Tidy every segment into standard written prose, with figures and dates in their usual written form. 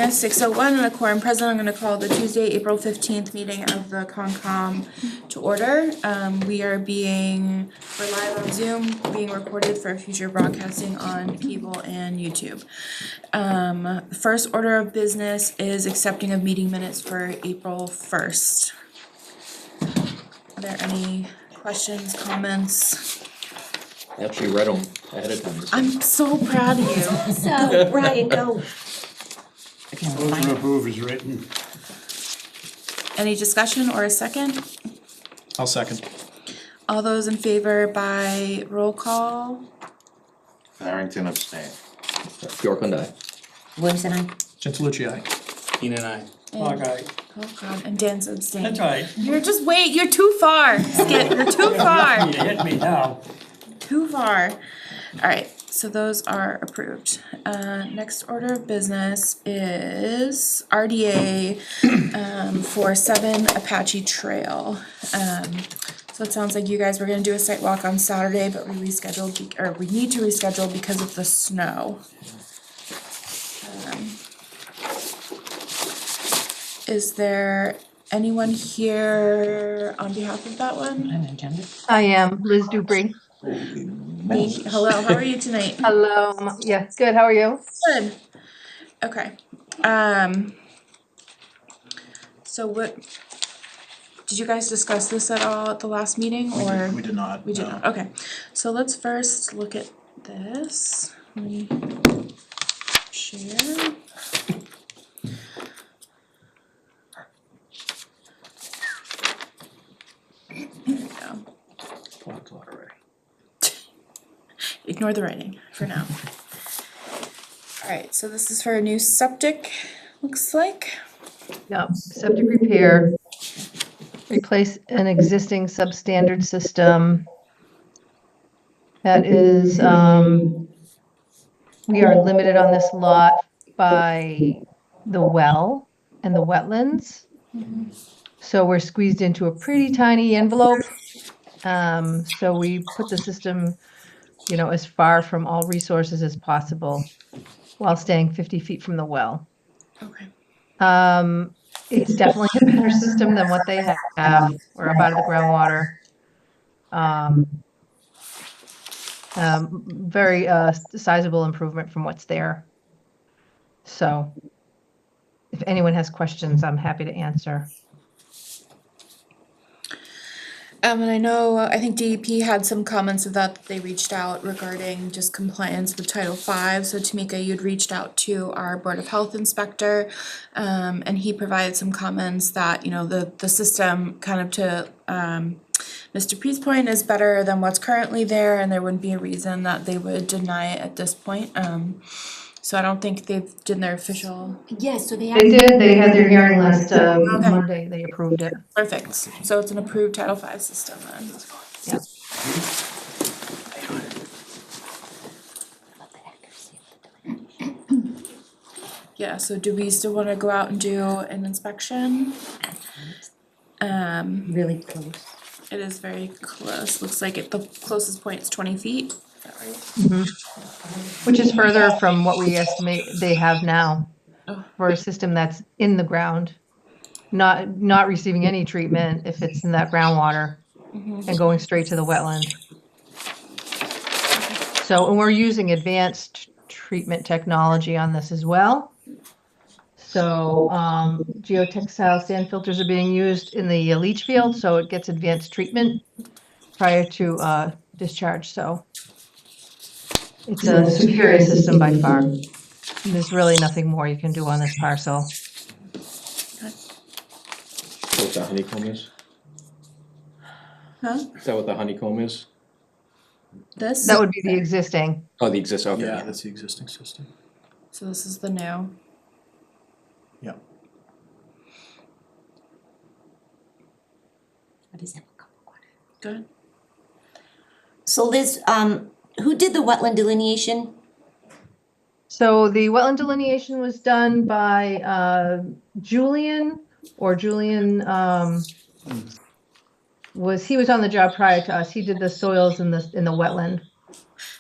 at 6:01 and a quorum present. I'm gonna call the Tuesday, April 15th meeting of the Concom to order. We're live on Zoom, being recorded for future broadcasting on cable and YouTube. First order of business is accepting of meeting minutes for April 1st. Are there any questions, comments? I actually read them ahead of time. I'm so proud of you. So, Ryan, go. Motion to approve is written. Any discussion or a second? I'll second. All those in favor by roll call? Harrington abstain. York and I. Williams and I. Gentilucci, aye. Keen and I. Oh God, and Dan's abstaining. That's right. You're you're too far, Skip, you're too far, You hit me now. too far. Alright, so those are approved. Next order of business is RDA, for 7 Apache Trail. So it sounds like you guys were gonna do a site walk on Saturday, but we rescheduled, or we need to reschedule because of the snow. Is there anyone here on behalf of that one? I am Liz Dupree. Hello, how are you tonight? Hello. Yes, good. How are you? Good. Okay. So what, did you guys discuss this at all at the last meeting, or? We did not. We did no. not, okay. So let's first look at this. Let me share. There we go. Blocked lot already. Ignore the writing for now. Alright, so this is for a new septic, looks like. Yep. Septic repair. Replace an existing substandard system. That is, we are limited on this lot by the well and the wetlands. So we're squeezed into a pretty tiny envelope. So we put the system, as far from all resources as possible while staying 50 feet from the well. Okay. It's definitely a better system than what they have. We're up out of the groundwater. Very sizable improvement from what's there. So if anyone has questions, I'm happy to answer. And I think DEP had some comments of that they reached out regarding just compliance with Title V. So Tamika, you'd reached out to our Board of Health inspector, and he provided some comments that, the system kind of to, Mr. Pre's point is better than what's currently there, and there wouldn't be a reason that they would deny it at this point. So I don't think they've done their official. Yes, so they They did. They had their hearing last Okay. Monday. They approved it. Perfect, so it's an approved Title V system then. Yep. Yeah, so do we still wanna go out and do an inspection? really close. It is very close, looks like the closest point is 20 feet, is that right? Which is further from what we estimate they have now Oh. for a system that's in the ground, not receiving any treatment if it's in that groundwater and going straight to the wetland. So, and we're using advanced treatment technology on this as well. So, geotextile sand filters are being used in the leach field, so it gets advanced treatment prior to discharge. So it's a superior system by far. And there's really nothing more you can do on this parcel. So what the honeycomb is? Huh? Is that what the honeycomb is? This? That would be the existing. Oh, the existing, okay. Yeah, that's the existing system. So this is the new. Yeah. What is that? Good. So Liz, who did the wetland delineation? So the wetland delineation was done by Julian, or Julian he was on the job prior to us. He did the soils in the wetland.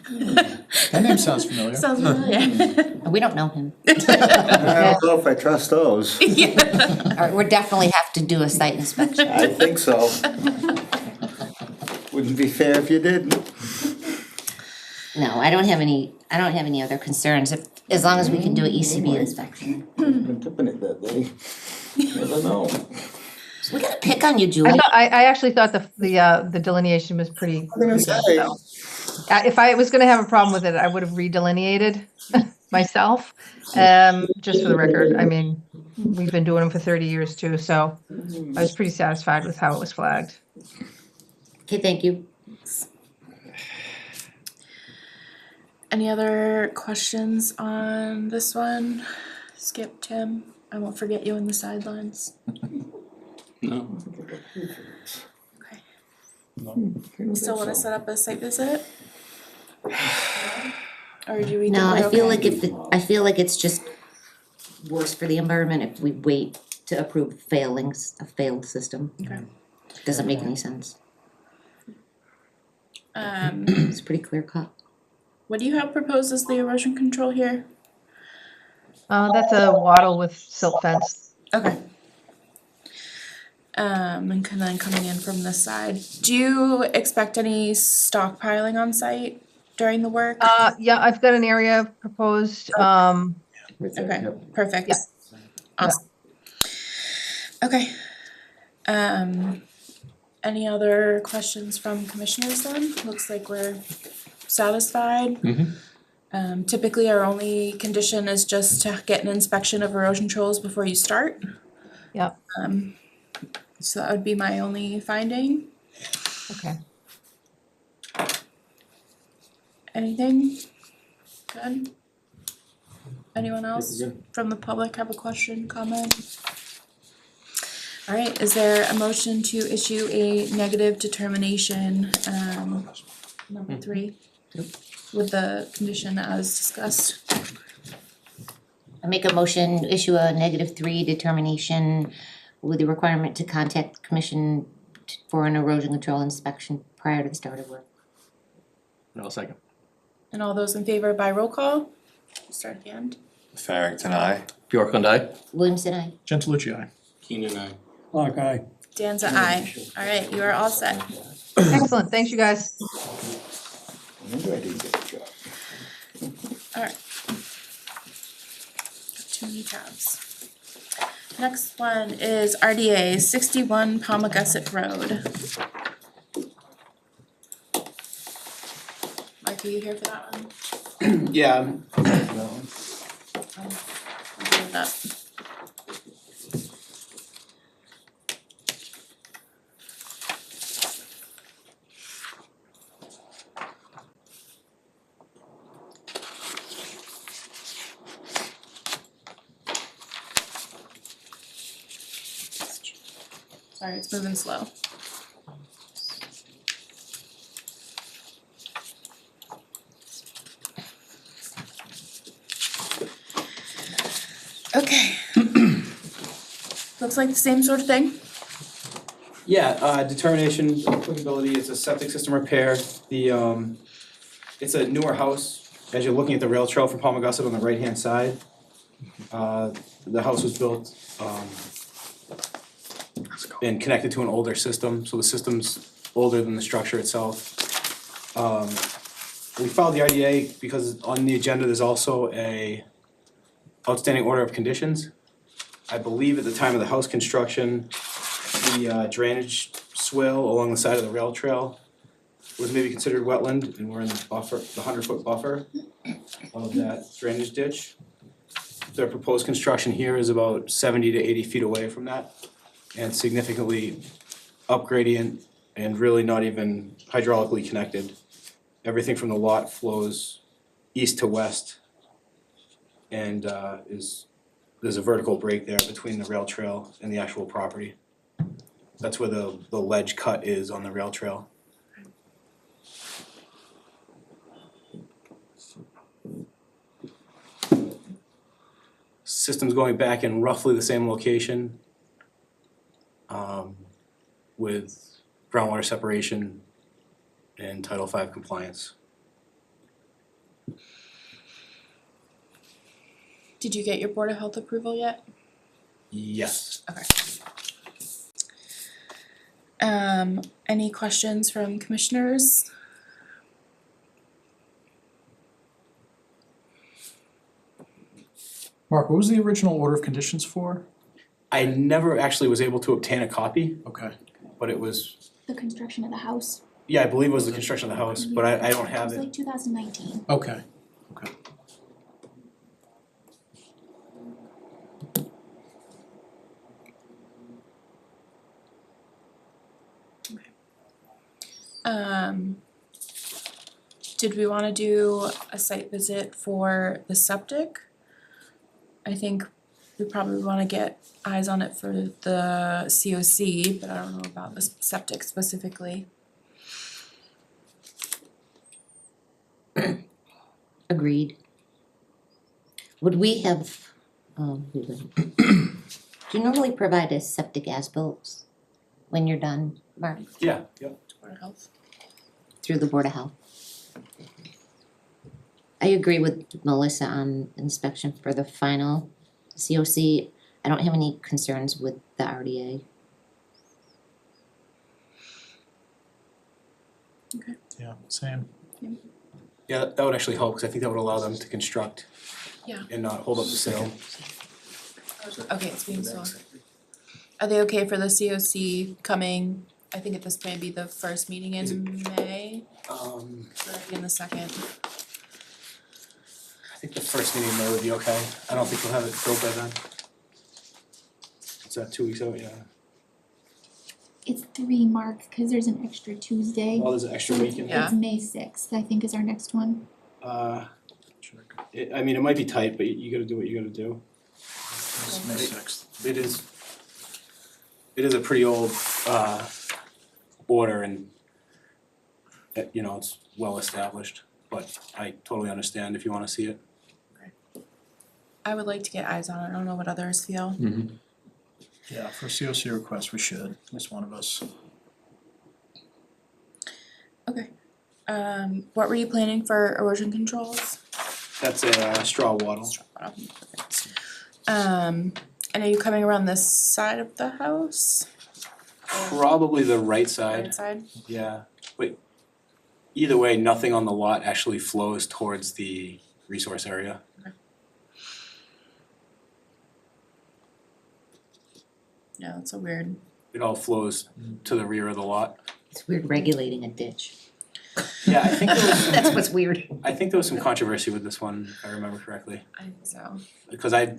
That name sounds familiar. Sounds familiar. We don't know him. I don't know if I trust those. Or we definitely have to do a site inspection. I think so. Wouldn't be fair if you didn't. No, I don't have any other concerns, as long as we can do an ECB inspection. Been tipping it that day. Never know. So we gotta pick on you, Julie. I actually thought the delineation was pretty I'm gonna good, say, so. If I was gonna have a problem with it, I would have redelineated myself. Just for the record, I mean, we've been doing them for 30 years too, so I was pretty satisfied with how it was flagged. Okay, thank you. Any other questions on this one? Skip, Tim, I won't forget you in the sidelines. No. Okay. Still wanna set up a site visit? Or do we? No, think I we're feel okay? I feel like it's just worse for the environment if we wait to approve a failed system. Okay. Doesn't make any sense. It's pretty clear cut. What do you have proposed as the erosion control here? That's a wattle with silt fence. Okay. And then coming in from this side, do you expect any stockpiling on site during the work? Yeah, I've got an area proposed, Right there, Okay, yep. perfect. Yeah. Awesome. Okay. Any other questions from commissioners then? Looks like we're satisfied. Typically, our only condition is just to get an inspection of erosion controls before you start. Yep. So that would be my only finding. Okay. Anything? Good? Anyone else Good. from the public have a question, comment? All right, is there a motion to issue a negative determination, number 3? With the condition as discussed? I make a motion, to issue a -3 determination with the requirement to contact the commission for an erosion control inspection prior to the start of work. I'll second. And all those in favor by roll call? Start at the end. Farrington, aye. Bjorklund, aye. Williamson, I. Gentilucci, aye. Keenan, aye. Clark, aye. Danza, aye. All right, you are all set. Excellent, thanks you guys. Maybe I didn't get the job. All right. Too many tabs. Next one is RDA 61 Palmagussit Road. Mike, are you here for that one? Yeah, I'll do that. Sorry, it's moving slow. Okay. Looks like the same sort of thing. yeah, determination, applicability, it's a septic system repair. It's a newer house, as you're looking at the rail trail from Palmagussit on the right-hand side. The house was built, and connected to an older system, so the system's older than the structure itself. We filed the RDA because on the agenda, there's also a outstanding order of conditions. I believe at the time of the house construction, the drainage swale along the side of the rail trail was maybe considered wetland, and we're in the buffer, the 100-foot buffer of that drainage ditch. The proposed construction here is about 70 to 80 feet away from that, and significantly up gradient and really not even hydraulically connected. Everything from the lot flows east to west, and there's a vertical break there between the rail trail and the actual property. That's where the ledge cut is on the rail trail. System's going back in roughly the same location, with groundwater separation and Title V compliance. Did you get your Board of Health approval yet? Yes. Okay. Any questions from commissioners? Mark, what was the original order of conditions for? I never actually was able to obtain a copy, Okay. but it was, The construction of the house. yeah, I believe it was the construction of the house, but I don't have It was it. like 2019. Okay. Okay. Did we wanna do a site visit for the septic? I think we probably wanna get eyes on it for the COC, but I don't know about the septic specifically. Agreed. Would we have, we wouldn't. Do you normally provide a septic as-built when you're done, Mark, Yeah, yep. Board of Health. through the Board of Health? I agree with Melissa on inspection for the final COC. I don't have any concerns with the RDA. Yeah, same. Yeah, that would actually help, because I think that would allow them to construct. Yeah. And not hold up the sale. Okay, it's being sold. Are they okay for the COC coming, I think at this point be the first meeting Is in May, or in the second? I think the first meeting in May would be okay. I don't think we'll have it built by then. Is that 2 weeks out? Yeah. It's 3 Mark, because there's an extra Tuesday. Oh, there's an extra week in there. Yeah. It's May 6th, I think is our next one. I mean, it might be tight, but you gotta do what you gotta do. It's May 6th. It is a pretty old, order and, you know, it's well established, but I totally understand if you wanna see it. I would like to get eyes on it, I don't know what others feel. Mm-hmm. Yeah, for a COC request, we should, at least one of us. Okay. What were you planning for erosion controls? That's a straw wattle. And are you coming around this side of the house? Probably the right side, Right side? yeah. But either way, nothing on the lot actually flows towards the resource area. Yeah, that's a weird. It all flows to the rear of the lot. It's weird regulating a ditch. Yeah, I think there was That's what's weird. I think there was some controversy with this one, if I remember correctly, I think so. because I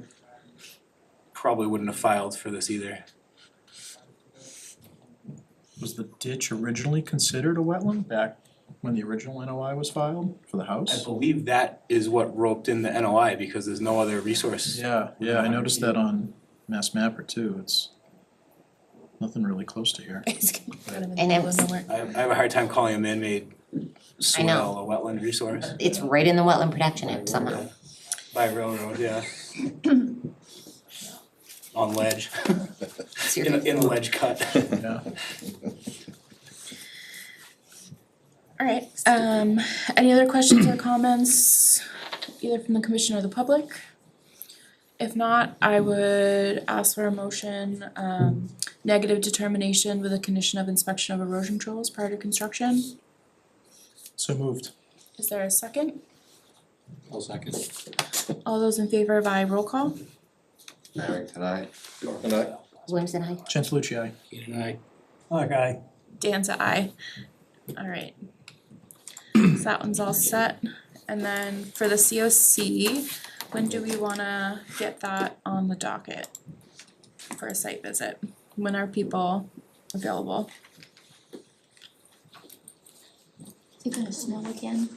probably wouldn't have filed for this either. Was the ditch originally considered a wetland back when the original NOI was filed for the I house? believe that is what roped in the NOI, because there's no other resource. Yeah, I noticed that on Mass Mapper too, it's nothing really close to here. It's kind of in the And middle it of was- nowhere. I have a hard time calling a man-made I know. swale a wetland resource It's right in the Wetland Protection Act somehow. by railroad, yeah. On ledge, in a ledge cut. Yeah. Alright, any other questions or comments, either from the commission or the public? If not, I would ask for a motion, negative determination with a condition of inspection of erosion controls prior to construction. So moved. Is there a second? I'll second. All those in favor by roll call? Farrington, aye. And I. Williamson, I. Chancelucci, aye. Eden, aye. Okay. Dan's a aye. Alright. So that one's all set. And then for the COC, when do we wanna get that on the docket for a site visit? When are people available? Is it gonna snow again?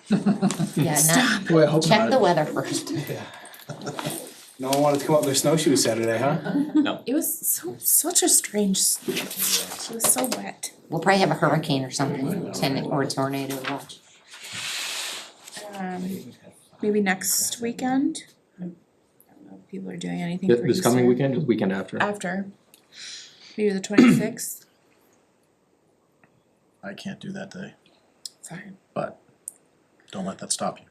Yeah, not, Boy, I hope check not. the weather first. No one wanted to come up with their snowshoes Saturday, huh? It was such a strange, it was so wet. We'll probably have a hurricane or something, or a tornado to watch. Maybe next weekend? I don't know if people are doing anything for This coming Easter. weekend or the weekend after? After. Maybe the 26th. I can't do that day, Sorry. but don't let that stop you.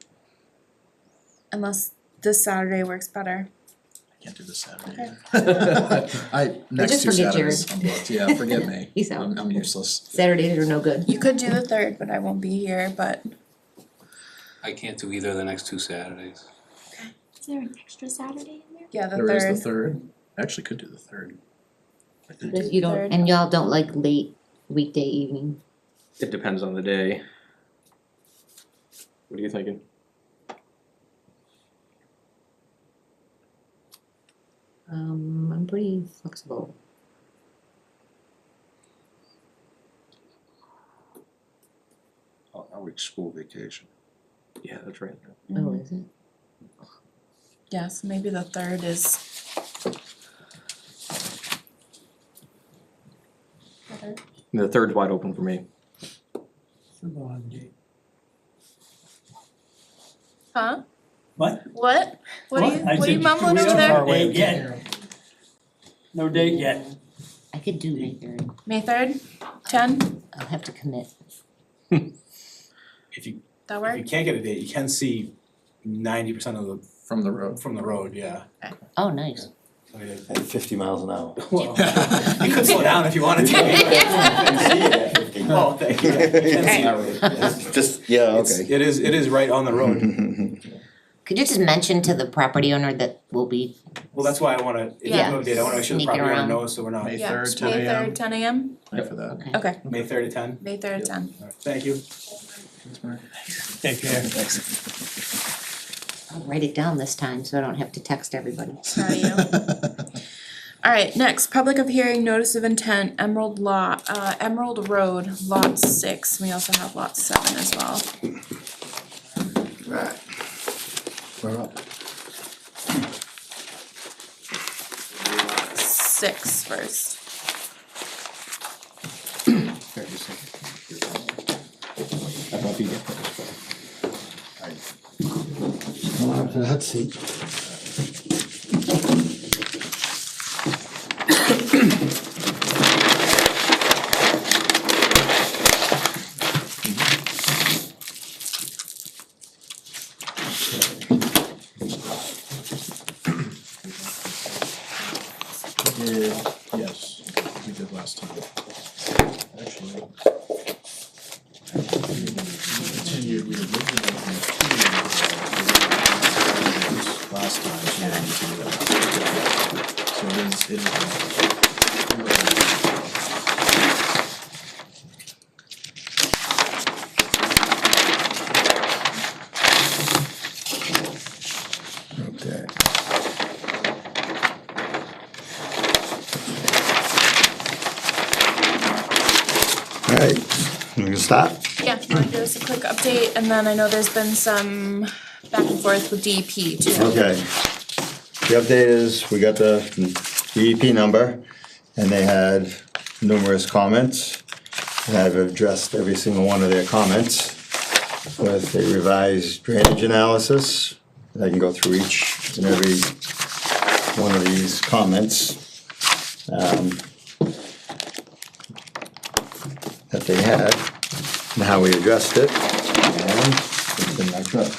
Unless this Saturday works better. Can't do this Saturday. Next just two forget Saturdays, I'm booked, yeah, forget me. He's out. I'm useless. Saturdays are no good. You could do the third, but I won't be here, but I can't do either of the next two Saturdays. Is there an extra Saturday in there? yeah, the There is the third. third, actually could do the third. You don't, Third. and y'all don't like late weekday evening. It depends on the day. What are you thinking? I'm pretty flexible. Our week's school vacation. Yeah, that's right. Oh, is it? Yes, maybe the third is. The third's wide open for me. Huh? What? What? What are you, I what are you said, mumbling we over don't there? have a date yet. No date yet. I could do May 3rd. May third, 10, I'll have to commit. If you that work? can't get a date, you can see 90% of the From the road. from the road, yeah. Oh, nice. I mean, At 50 miles an hour. well, you could slow down if you wanted to. Oh, thank you. Just, yeah, It's- okay. It is right on the road. Could you just mention to the property owner that we'll be, Well, that's why I wanna, if you Yeah. have a date, I wanna make sure the Sneak it property owner around. knows, so we're not, May Yeah, 3rd, 10 May a.m. third, 10 a.m. Plan for that. okay. Okay, May 3rd at 10. May third, 10. Alright, thank you. Take care. I'll write it down this time so I don't have to text everybody. Proud of you. Alright, next, public of hearing, notice of intent, Emerald Road, lot 6, we also have lot 7 as well. Right. We're up. 6 first. I don't know if you get first, Come on up to the hot seat. We did, yes, we did last time. Actually. We continued, we originally last time, so we continued that. So it is. Okay. All right, we can start? Yeah, you wanna give us a quick update, and then I know there's been some back and forth with DEP too. Okay. The update is, we got the DEP number, and they had numerous comments. And I've addressed every single one of their comments with a revised drainage analysis. I can go through each and every one of these comments that they had, and how we addressed it, and it's in my truck.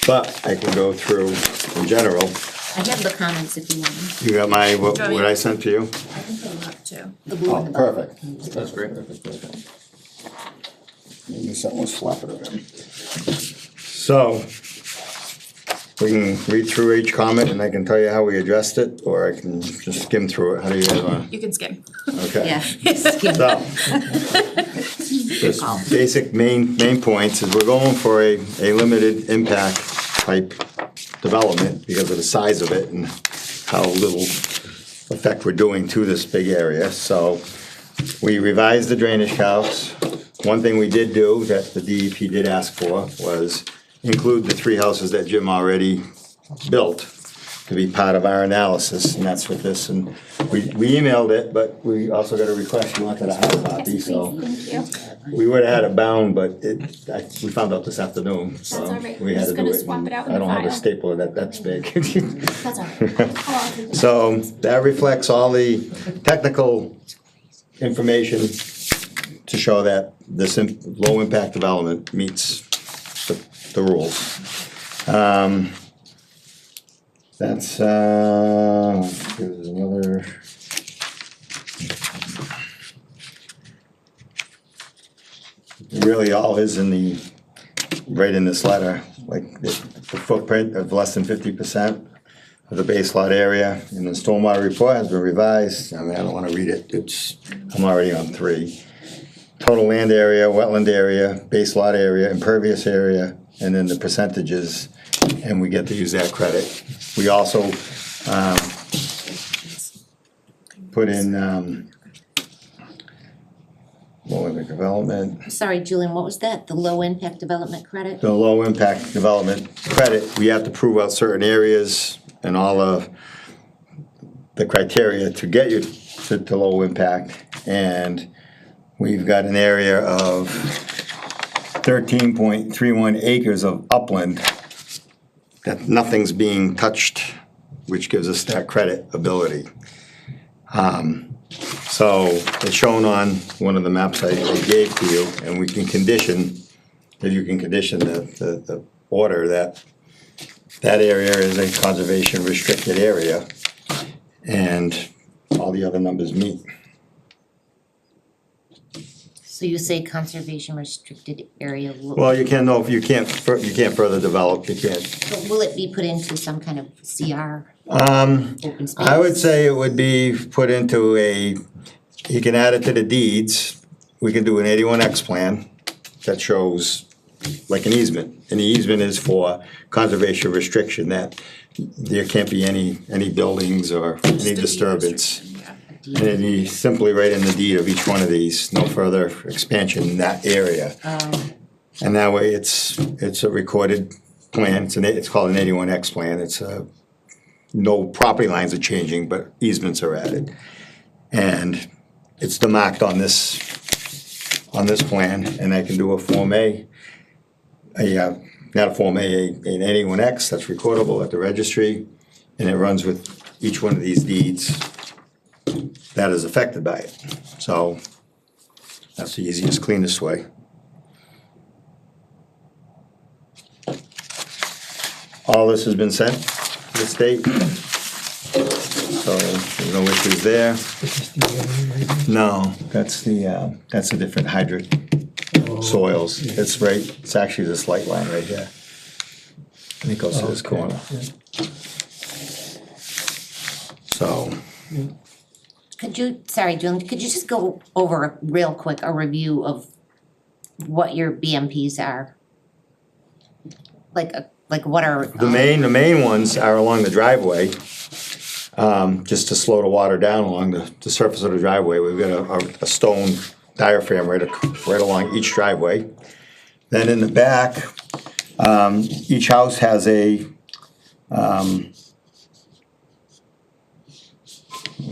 But I can go through in general. I have the comments if you want. You got my, what I sent to you? I think they left too. The blue Oh, and the black. perfect. That's great. Maybe something was flapping around. So, we can read through each comment and I can tell you how we addressed it, or I can just skim through it. How do you guys want? You can skim. Okay. Yeah. So, just basic main points is we're going for a limited impact type development because of the size of it and how little effect we're doing to this big area. So we revised the drainage calcs. One thing we did do that the DEP did ask for was include the 3 houses that Jim already built to be part of our analysis, and that's what this, and we emailed it, but we also got a request, you wanted a hard copy, so. Thank you. We would've had it bound, but we found out this afternoon, so That's all right. we I'm had just to do gonna it. swap and it out in I the don't have a file. stapler that's big. That's all right. Oh, I'll So that reflects all the technical information to show that this low impact development meets the rules. That's, there's another. Really all is in the, right in this letter, like the footprint of less than 50% of the base lot area. And the stormwater report has been revised. I mean, I don't wanna read it, I'm already on 3. Total land area, wetland area, base lot area, impervious area, and then the percentages, and we get to use that credit. We also, put in, low impact development. Sorry, Julian, what was that? The low impact development credit? The low impact development credit, we have to prove out certain areas and all of the criteria to get you to low impact. And we've got an area of 13.31 acres of upland that nothing's being touched, which gives us that credit ability. So it's shown on one of the maps I gave to you, and we can condition, if you can condition the order that area is a conservation restricted area, and all the other numbers meet. So you say conservation restricted area, Well, you can't know if you can't further develop, you can't. but will it be put into some kind of CR? Open space? I would say it would be put into you can add it to the deeds. We can do an 81X plan that shows like an easement. And the easement is for conservation restriction, that there can't be any buildings or any disturbance. And it'd be simply right in the deed of each one of these, no further expansion in that area. And that way it's a recorded plan, it's called an 81X plan, no property lines are changing, but easements are added. And it's demarked on this plan, and I can do a Form A, not a Form A, an 81X that's recordable at the registry, and it runs with each one of these deeds that is affected by it. So that's the easiest, cleanest way. All this has been sent to the state, so there's no issues there. No, that's a different hydric soils. It's actually this light line right here. And it goes to this corner. So, Could you, sorry, Julian, could you just go over real quick a review of what your BMPs are? Like what are? the main ones are along the driveway, just to slow the water down along the surface of the driveway. We've got a stone diaphragm right along each driveway. Then in the back, each house has a, let me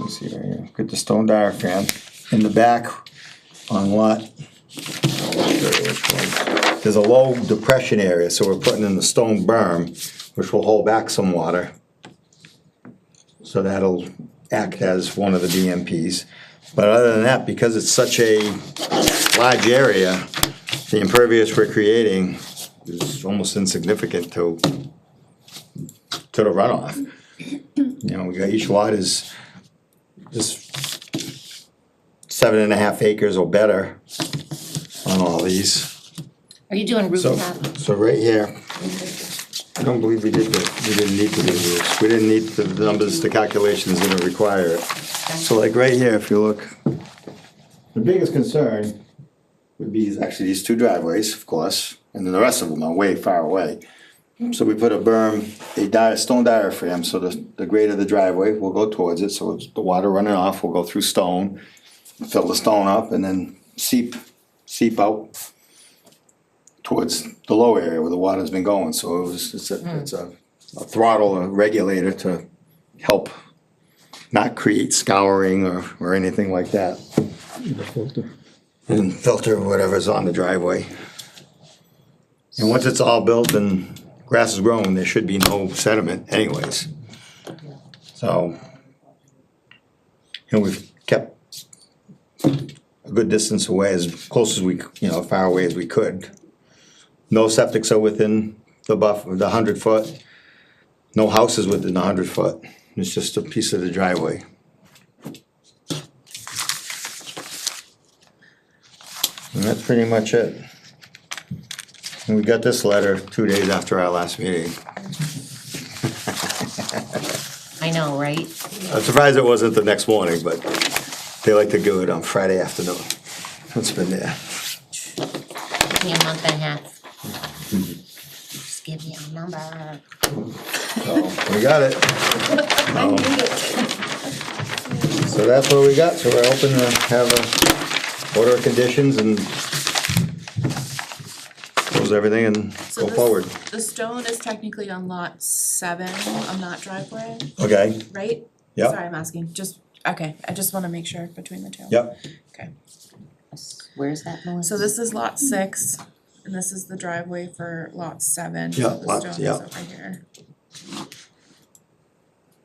see right here, get the stone diaphragm. In the back on lot, there's a low depression area, so we're putting in the stone berm, which will hold back some water. So that'll act as one of the BMPs. But other than that, because it's such a large area, the impervious we're creating is almost insignificant to the runoff. You know, we got, each lot is just 7.5 acres or better on all these. Are you doing rooftop? So right here, I don't believe we didn't need to do this. We didn't need the numbers, the calculations didn't require it. So like right here, if you look, the biggest concern would be actually these two driveways, of course, and then the rest of them are way far away. So we put a berm, a stone diaphragm, so the grade of the driveway will go towards it, so the water running off will go through stone, fill the stone up, and then seep out towards the low area where the water's been going. So it's a throttle, a regulator to help not create scouring or anything like that. And filter whatever's on the driveway. And once it's all built and grass is growing, there should be no sediment anyways. So, we've kept a good distance away, as close as we, far away as we could. No septics are within the buffer, the 100 foot. No houses within 100 foot, it's just a piece of the driveway. And that's pretty much it. And we got this letter 2 days after our last meeting. I know, right? I'm surprised it wasn't the next morning, but they like to do it on Friday afternoon. It's been there. Give me a month and a half. Just give me a number. So, we got it. So that's what we got, so we're hoping to have a order of conditions and close everything and So go this- forward. The stone is technically on lot 7 on that driveway, Okay, right? Yep. Sorry, I'm asking, okay, I just wanna make sure between the two. yep, Okay, Where's that, Melissa? so this is lot 6, and this is the driveway for lot 7. Yeah, The lot- stone is yeah. over here.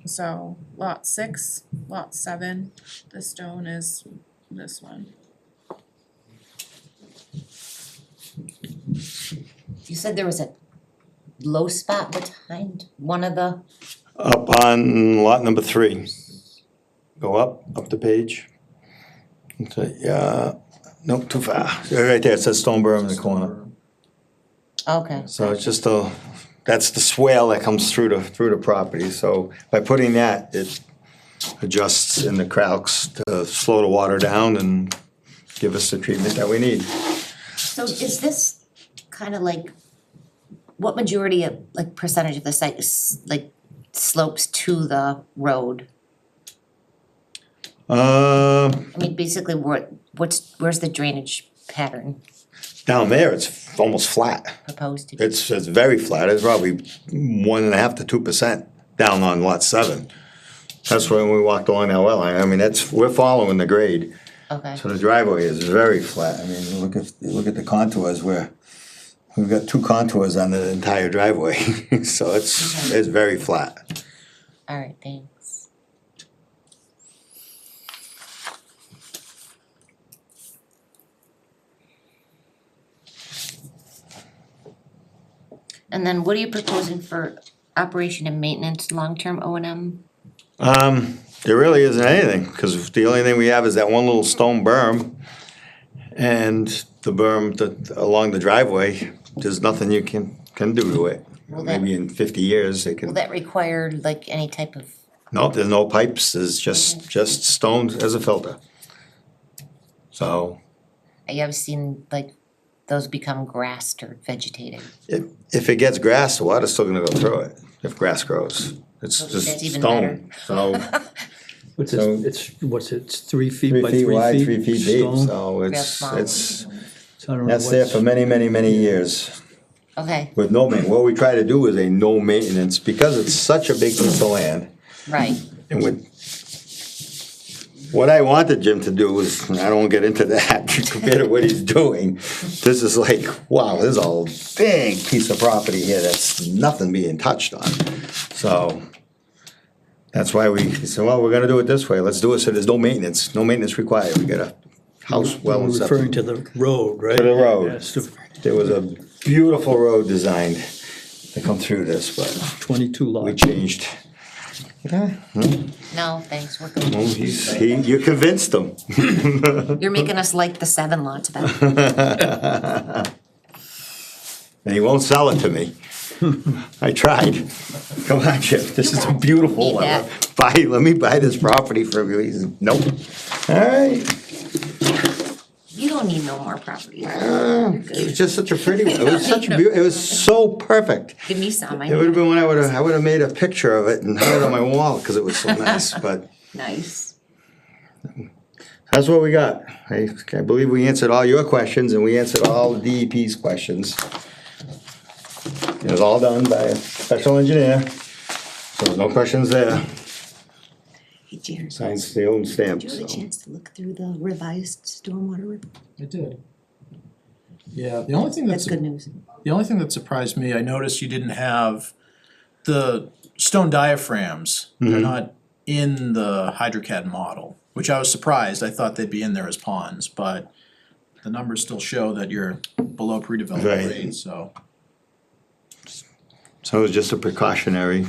So lot 6, lot 7, the stone is this one. You said there was a low spot behind one of the, up on lot number 3. Go up the page. Okay, yeah, nope, too far. Right there, it says stone berm in the corner. okay. So it's just that's the swale that comes through the property, so by putting that, it adjusts in the cracks to slow the water down and give us the treatment that we need. So is this kind of like, what majority of, like, percentage of the site is, like, slopes to the road? I mean, basically, where's the drainage pattern Down there, it's almost flat. proposed to be? It's very flat, it's probably 1.5% to 2% down on lot 7. That's when we walked along that well line, I mean, we're following the grade. Okay, So the driveway is very flat, I mean, look at the contours we've got 2 contours on the entire driveway, so it's very flat. all right, thanks. And then what are you proposing for operation and maintenance, long-term O and M? There really isn't anything, cause the only thing we have is that one little stone berm. And the berm along the driveway, there's nothing you can do to it. Will that- Maybe in 50 years they Will can, that require like any type of, no, there's no pipes, there's just stone as a filter. So, I have seen like those become grassed or vegetated? if it gets grass, the water's still gonna go through it, if grass grows. It's Oh, just that's even stone, so What's So- it's 3 feet 3 by feet 3 feet? wide, 3 feet deep, stone? so Real it's, small. it's, So I don't know that's there what's- for many years. Okay, With no main, what we try to do is a no maintenance, because it's such a big piece of land. right, And what I wanted Jim to do was, and I don't wanna get into that compared to what he's doing. This is like, wow, there's a big piece of property here that's nothing being touched on. So that's why we said, well, we're gonna do it this way, let's do it so there's no maintenance required. We got a house well and You're referring septic. to the road, right? To the road. Yes, to There was a beautiful road designed to come through this, but 22 we lots. changed. no, thanks, we're good. Well, you convinced him. You're making us like the 7 lots better. And he won't sell it to me. I tried. Come on, Chip, this is a beautiful Need one. that. Let me buy this property from you. He said, nope. All right. You don't need no more property. It was just such a pretty one. It was such a it was so perfect. Give me some, I It would have need been when I would have made a picture of it and hung it on my wall because it was so nice, but nice. that's what we got. I believe we answered all your questions and we answered all the DEP's questions. It was all done by a special engineer, so there's no questions there. Hey, Jared, Signs the own stamp, did you have a so. chance to look through the revised stormwater report? I did. Yeah, the only thing That's good news. the only thing that surprised me, I noticed you didn't have the stone diaphragms. They're not in the HydroCAD model, which I was surprised. I thought they'd be in there as ponds, but the numbers still show that you're below pre-development Right. grade, so. So it's just a precautionary,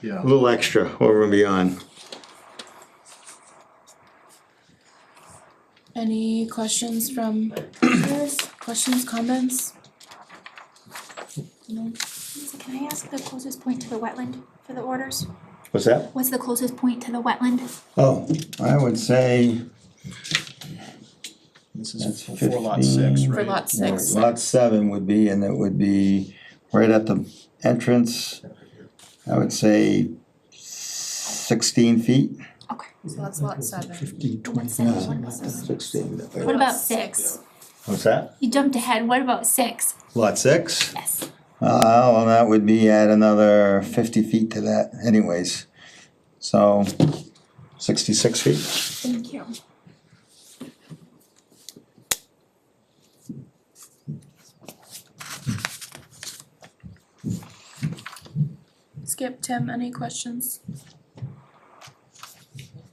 Yeah. a little extra over and beyond. Any questions from others? Questions, comments? No? So can I ask the closest point to the wetland for the orders? What's that? What's the closest point to the wetland? Oh, I would say This That's is for lot 6, 15. right? For lot 6. lot 7 would be, and it would be right at the entrance, I would say 16 feet. Okay. So that's lot 7. 15, 20. What's that? What about 16. What about 6? What's that? You jumped ahead. What about 6? Lot 6? Yes. Well, that would be at another 50 feet to that anyways. So 66 feet. Thank you. Skip, Tim, any questions?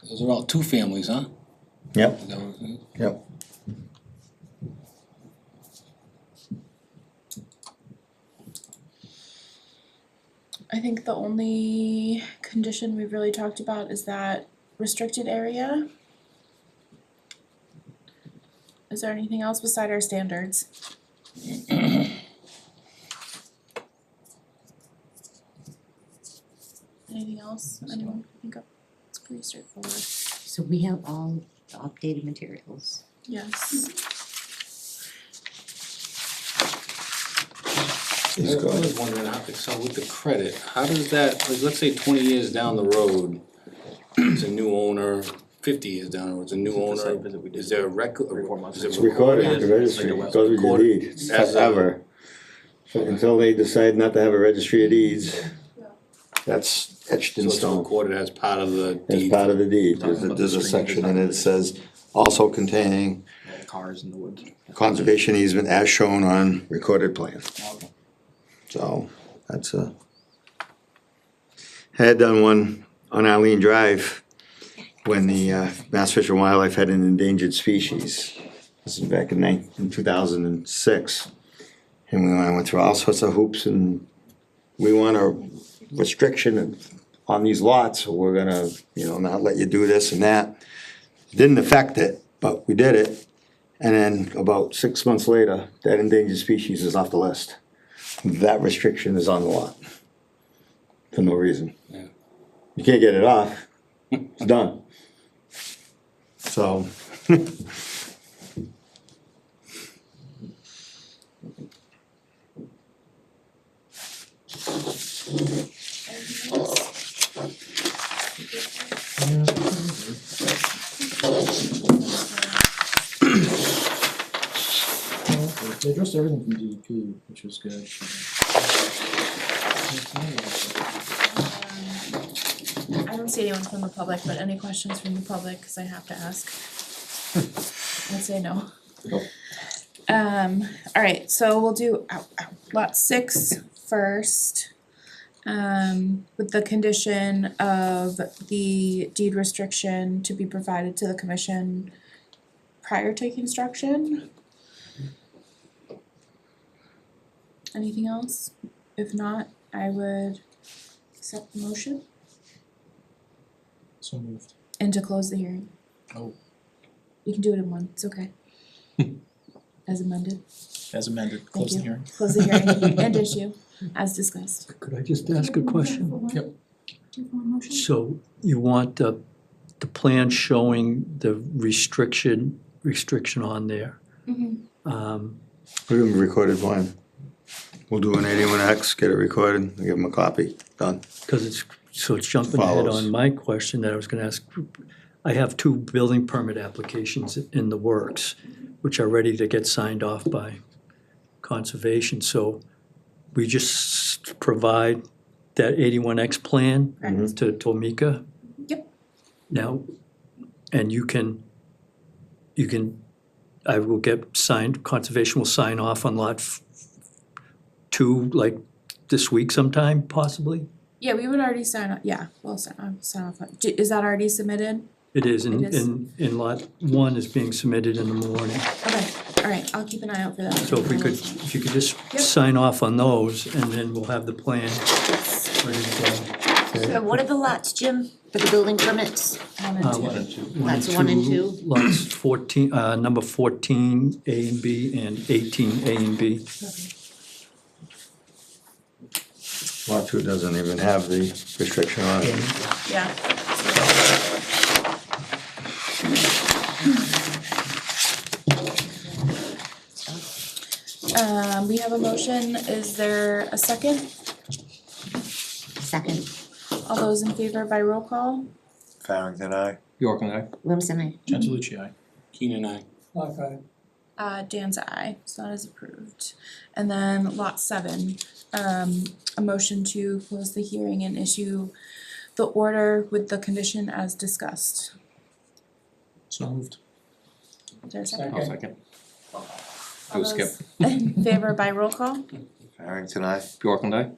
Those are all two families, huh? Yep, Is that what- yep. I think the only condition we've really talked about is that restricted area. Is there anything else beside our standards? Anything else? Anyone can think of? It's pretty straightforward. So we have all the updated materials. Yes. I was wondering, so with the credit, how does that, like, let's say 20 years down the road, it's a new owner, 50 years down the road, it's a new The owner, site visit we did is there a record? 3 or 4 months Is it It's recorded at the registry, it goes with your deed, it's As a- forever. So until they decide not to have a registry of deeds, that's etched So in it's stone. recorded as part of the As deed? part of the deed, Talking about there's the a screen section and design. it says also containing Cars in the woods. conservation easement as shown on recorded plan. So, that's a. I had done one on Arlene Drive when the Mass Fish and Wildlife had an endangered species. This is back in 2006. And I went through all sorts of hoops and we want a restriction on these lots, so we're gonna, not let you do this and that. Didn't affect it, but we did it. And then about 6 months later, that endangered species is off the list. That restriction is on the lot. For no reason. Yeah. You can't get it off, it's done. So. They addressed everything from DEP, which was good. I don't see anyone from the public, but any questions from the public, cause I have to ask. I'd say no. Nope. Alright, so we'll do lot 6 first. With the condition of the deed restriction to be provided to the commission prior to construction. Anything else? If not, I would accept the motion So moved. and to close the hearing. Oh. You can do it in one, it's okay. As amended, As amended, thank close the you. hearing. Close the hearing and issue, as discussed. Could I just ask a question? Yep. Do you want a motion? So you want the plan showing the restriction on there? Um, We're gonna recorded one. We'll do an 81X, get it recorded, give them a copy, done. Cause it's jumping ahead Follows. on my question that I was gonna ask. I have 2 building permit applications in the works, which are ready to get signed off by conservation, so we just provide that 81X plan Correct. to Tomika? Yep. Now, and you can, I will get signed, conservation will sign off on lot 2, like this week sometime, possibly? Yeah, we would already sign up, yeah, we'll sign off, is that already submitted? It is, It is. in lot 1 is being submitted in the morning. Okay, alright, I'll keep an eye out for that. So if you could just Yep. sign off on those, and then we'll have the plan ready to go. So what are the lots, Jim, for the building permits? One and two. Lots 1 and 2? Lots 14, number 14, A and B, and 18, A and B. Lot 2 doesn't even have the restriction on it. Yeah. We have a motion, is there a second? Second. All those in favor by roll call? Farrington, aye. York and I. Williamson, aye. Gentilucci, aye. Keenan, I. Dan's aye, so that is approved. And then lot 7, a motion to close the hearing and issue the order with the condition as discussed. So moved. Is there a second? I'll second. All Go skip. those in favor by roll call? Farrington, aye. York and I.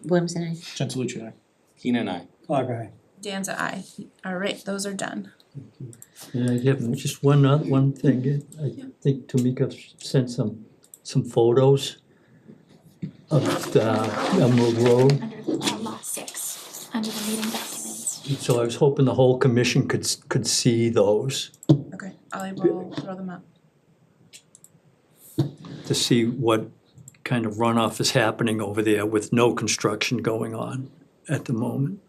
Williamson, aye. Gentilucci, aye. Keenan, I. Dan's aye. Alright, those are done. And I have just one thing, I think Tamika sent some photos of the Emerald Road. Under lot 6, under the meeting documents. So I was hoping the whole commission could see those, Okay, I will throw them up. to see what kind of runoff is happening over there with no construction going on at the moment.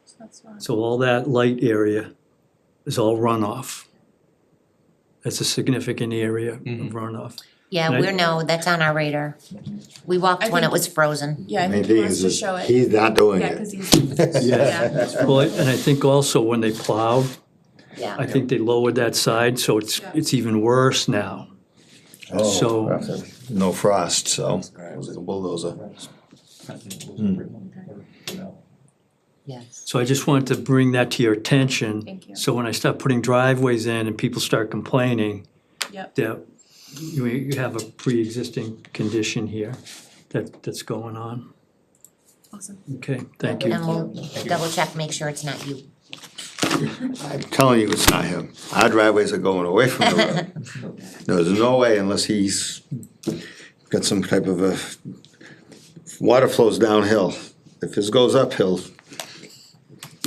So that's fine. So all that light area is all runoff. That's a significant area of runoff. Yeah, that's on our radar. We walked I when it think- was frozen. Yeah, I Main think he thing wants is to that show it. he's not doing Yeah, it. cause he's, yeah, Well, and I think also when they plowed, Yeah. I think they lowered that side, so it's even worse now. So- Oh, no frost, so it was like a bulldozer. Yes. So I just wanted to bring that to your attention. Thank you. So when I start putting driveways in and people start complaining, Yep. that you have a pre-existing condition here that's going on. Awesome. Okay, thank you. And we'll double check, make sure it's not you. I'm telling you, it's not him. Our driveways are going away from the road. There's no way unless he's got some type of a, water flows downhill. If his goes uphill,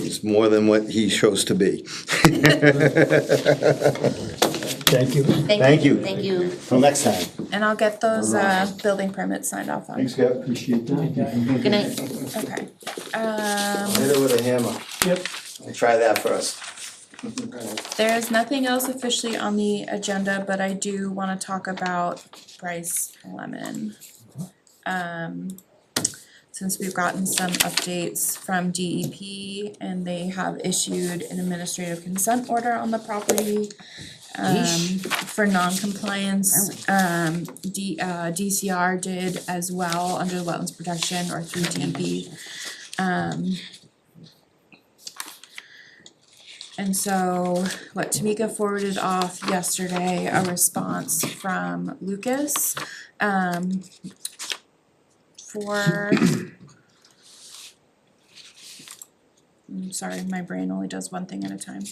it's more than what he shows to be. Thank you. Thank you. Thank you. Till next time. And I'll get those building permits signed off on. Thanks, Skip. Appreciate that. Good night. Okay. Hit it with a hammer. Yep. I'll try that first. There's nothing else officially on the agenda, but I do wanna talk about Bryce Lemon. Since we've gotten some updates from DEP and they have issued an administrative consent order on the property for non-compliance. DCR did as well under the Wetlands Protection or through DEP. And so what Tamika forwarded off yesterday, a response from Lucas, for I'm sorry, my brain only does one thing at a time.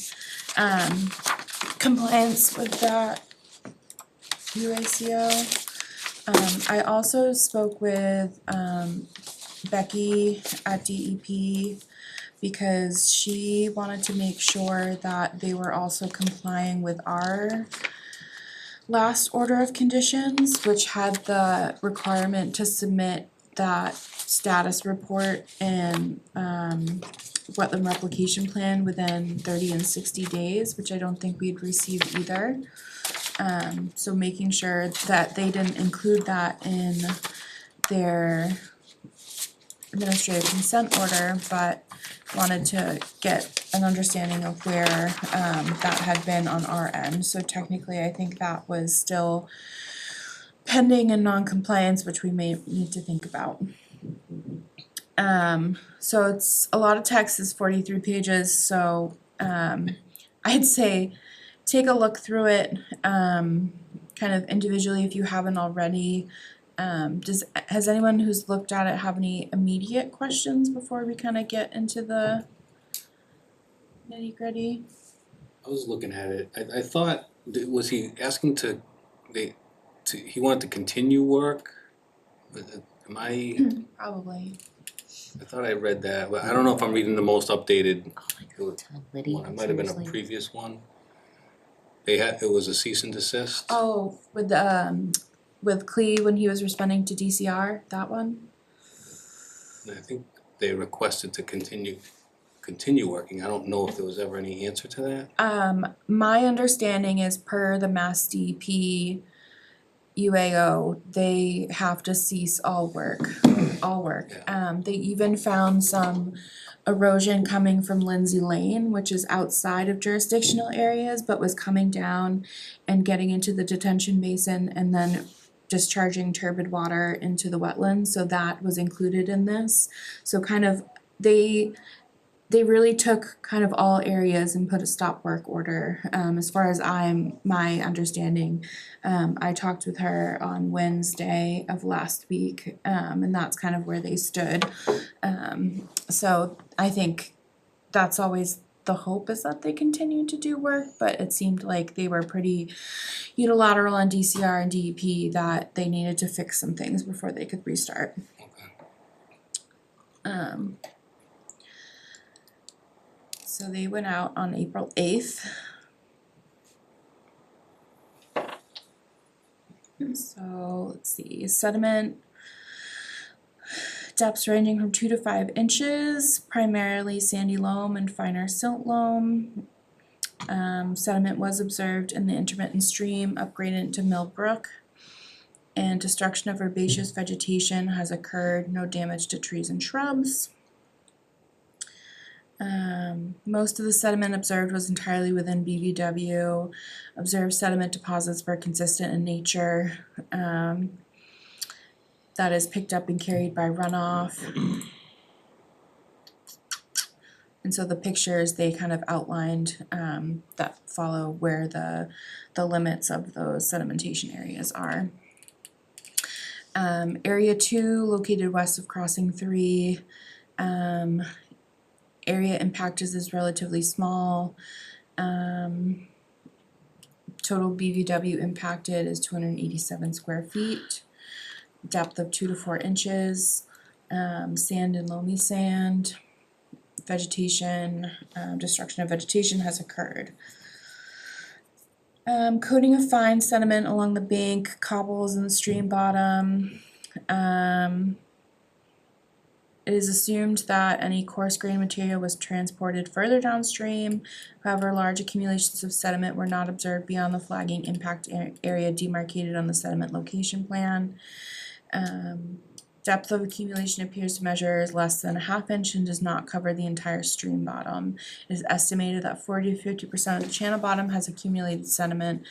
Compliance with that UACO. I also spoke with Becky at DEP because she wanted to make sure that they were also complying with our last order of conditions, which had the requirement to submit that status report and wetland replication plan within 30 and 60 days, which I don't think we'd received either. So making sure that they didn't include that in their administrative consent order, but wanted to get an understanding of where that had been on our end. So technically, I think that was still pending and non-compliance, which we may need to think about. So it's a lot of text, is 43 pages, so I'd say take a look through it, kind of individually if you haven't already. Has anyone who's looked at it have any immediate questions before we kind of get into the nitty-gritty? I was looking at it, I thought, was he asking he wanted to continue work? Am I Probably. thought I read that, but I don't know if I'm reading the most updated Oh my god, Liddy, one. It might have been a seriously. previous one. It was a cease and desist. Oh, with Clee when he was responding to DCR, that one? And I think they requested to continue working. I don't know if there was ever any answer to that. My understanding is per the Mass DEP UAO, they have to cease all work. They even found some erosion coming from Lindsay Lane, which is outside of jurisdictional areas, but was coming down and getting into the detention basin and then discharging turbid water into the wetlands, so that was included in this. So kind of, they really took kind of all areas and put a stop work order, as far as my understanding. I talked with her on Wednesday of last week, and that's kind of where they stood. So I think that's always the hope, is that they continue to do work, but it seemed like they were pretty unilateral on DCR and DEP that they needed to fix some things before they could restart. So they went out on April 8th. So let's see, sediment depths ranging from 2 to 5 inches, primarily sandy loam and finer silt loam. Sediment was observed in the intermittent stream upgraded into Mill Brook, and destruction of herbaceous vegetation has occurred, no damage to trees and shrubs. Most of the sediment observed was entirely within BVW. Observed sediment deposits were consistent in nature. That is picked up and carried by runoff. And so the pictures, they kind of outlined that follow where the limits of those sedimentation areas are. Area 2, located west of crossing 3. Area impacted is relatively small. Total BVW impacted is 287 square feet. Depth of 2 to 4 inches. Sand and loamy sand. Vegetation, destruction of vegetation has occurred. Coating of fine sediment along the bank, cobbles in the stream bottom. It is assumed that any coarse grain material was transported further downstream. However, large accumulations of sediment were not observed beyond the flagging impact area demarcated on the sediment location plan. Depth of accumulation appears to measure is less than a ½ inch and does not cover the entire stream bottom. It is estimated that 40 to 50% of the channel bottom has accumulated sediment.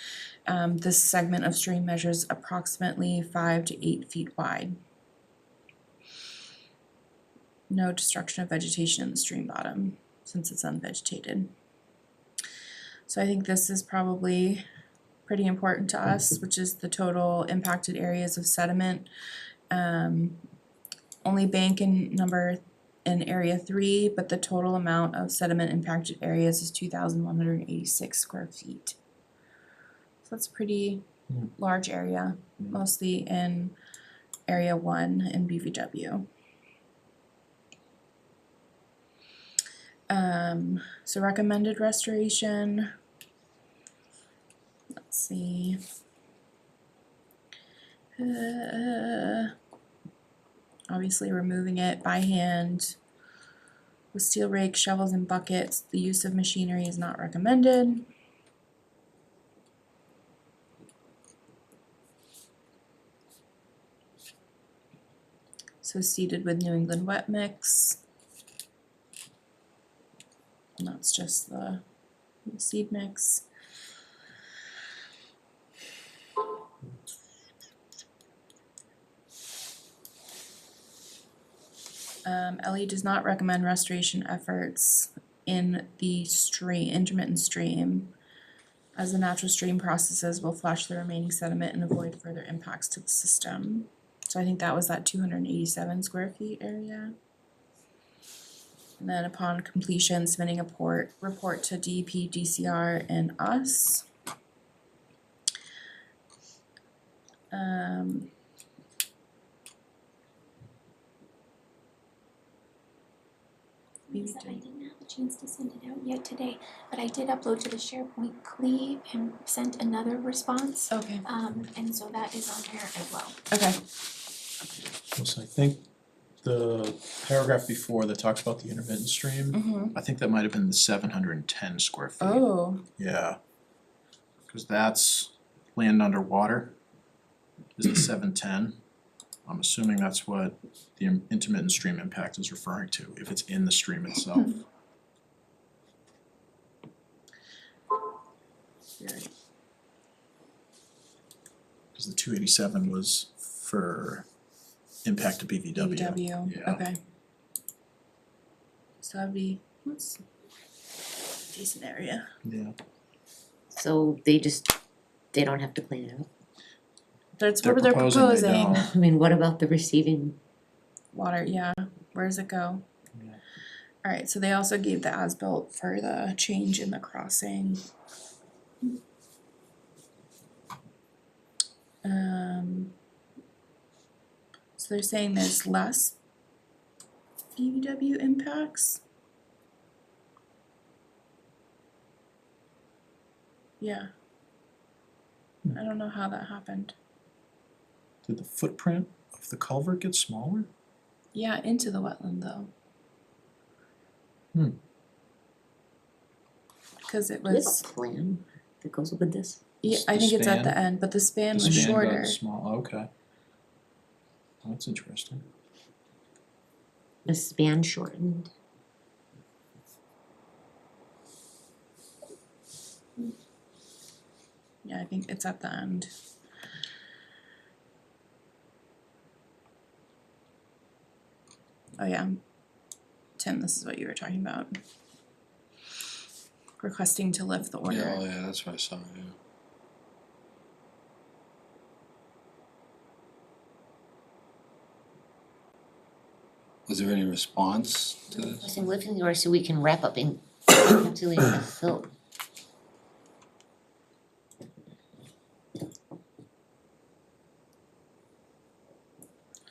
This segment of stream measures approximately 5 to 8 feet wide. No destruction of vegetation in the stream bottom since it's unvegetated. So I think this is probably pretty important to us, which is the total impacted areas of sediment. Only bank in area 3, but the total amount of sediment impacted areas is 2,186 square feet. So that's a pretty large area, mostly in area 1 in BVW. So recommended restoration, let's see. Obviously removing it by hand with steel rakes, shovels, and buckets. The use of machinery is not recommended. So seeded with New England wet mix. And that's just the seed mix. Ellie does not recommend restoration efforts in the intermittent stream, as the natural stream processes will flush the remaining sediment and avoid further impacts to the system. So I think that was that 287 square feet area. And then upon completion, submitting a report to DEP, DCR, and us. is that I didn't have a chance to send it out yet today, but I did upload to the SharePoint Clee and sent another response. Okay, And so that is on there as well. okay. So I think the paragraph before that talks about the intermittent stream, Mm-hmm. I think that might have been the 710 square feet. Oh, Yeah. Cause that's land underwater, is the 710. I'm assuming that's what the intermittent stream impact is referring to, if it's in the stream itself. right. Cause the 287 was for impact to BVW. BBW, Yeah. okay. So that'd be, that's a decent area. Yeah. So they don't have to clean it up? That's They're what they're proposing they proposing. don't. I mean, what about the receiving? Water, yeah, where does it go? Yeah. Alright, so they also gave the as-built for the change in the crossing. So they're saying there's less BVW impacts? Yeah. I don't know how that happened. Did the footprint of the culvert get smaller? Yeah, into the wetland though. Hmm. Do Cause it we have was, a plan that goes with this? yeah, I The think it's at span? the end, but the span The was span got shorter. small, okay. That's interesting. The span shortened? Yeah, I think it's at the end. Oh yeah. Tim, this is what you were talking about. Requesting to lift the order. Yeah, oh yeah, that's what I saw, yeah. Was there any response to this? I think lifting the order so we can wrap up in until we have filled.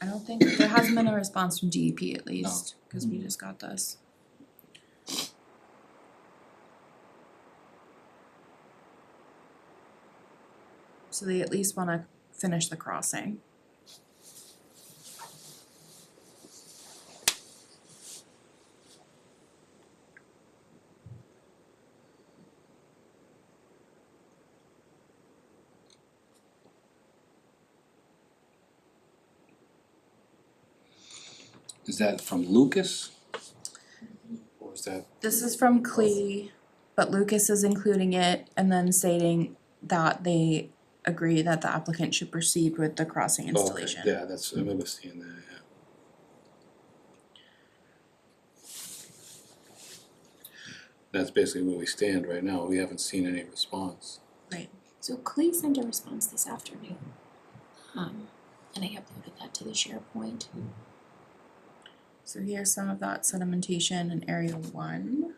I don't think, there hasn't been a response from DEP at least, cause we just got this. So they at least wanna finish the crossing. Is that from Lucas? Or is that, This is from Clee, but Lucas is including it and then stating that they agree that the applicant should proceed with the crossing installation. okay, yeah, that's, I remember seeing that, yeah. That's basically where we stand right now, we haven't seen any response. Right, So Clee sent a response this afternoon. And I uploaded that to the SharePoint. so here's some of that sedimentation in area 1.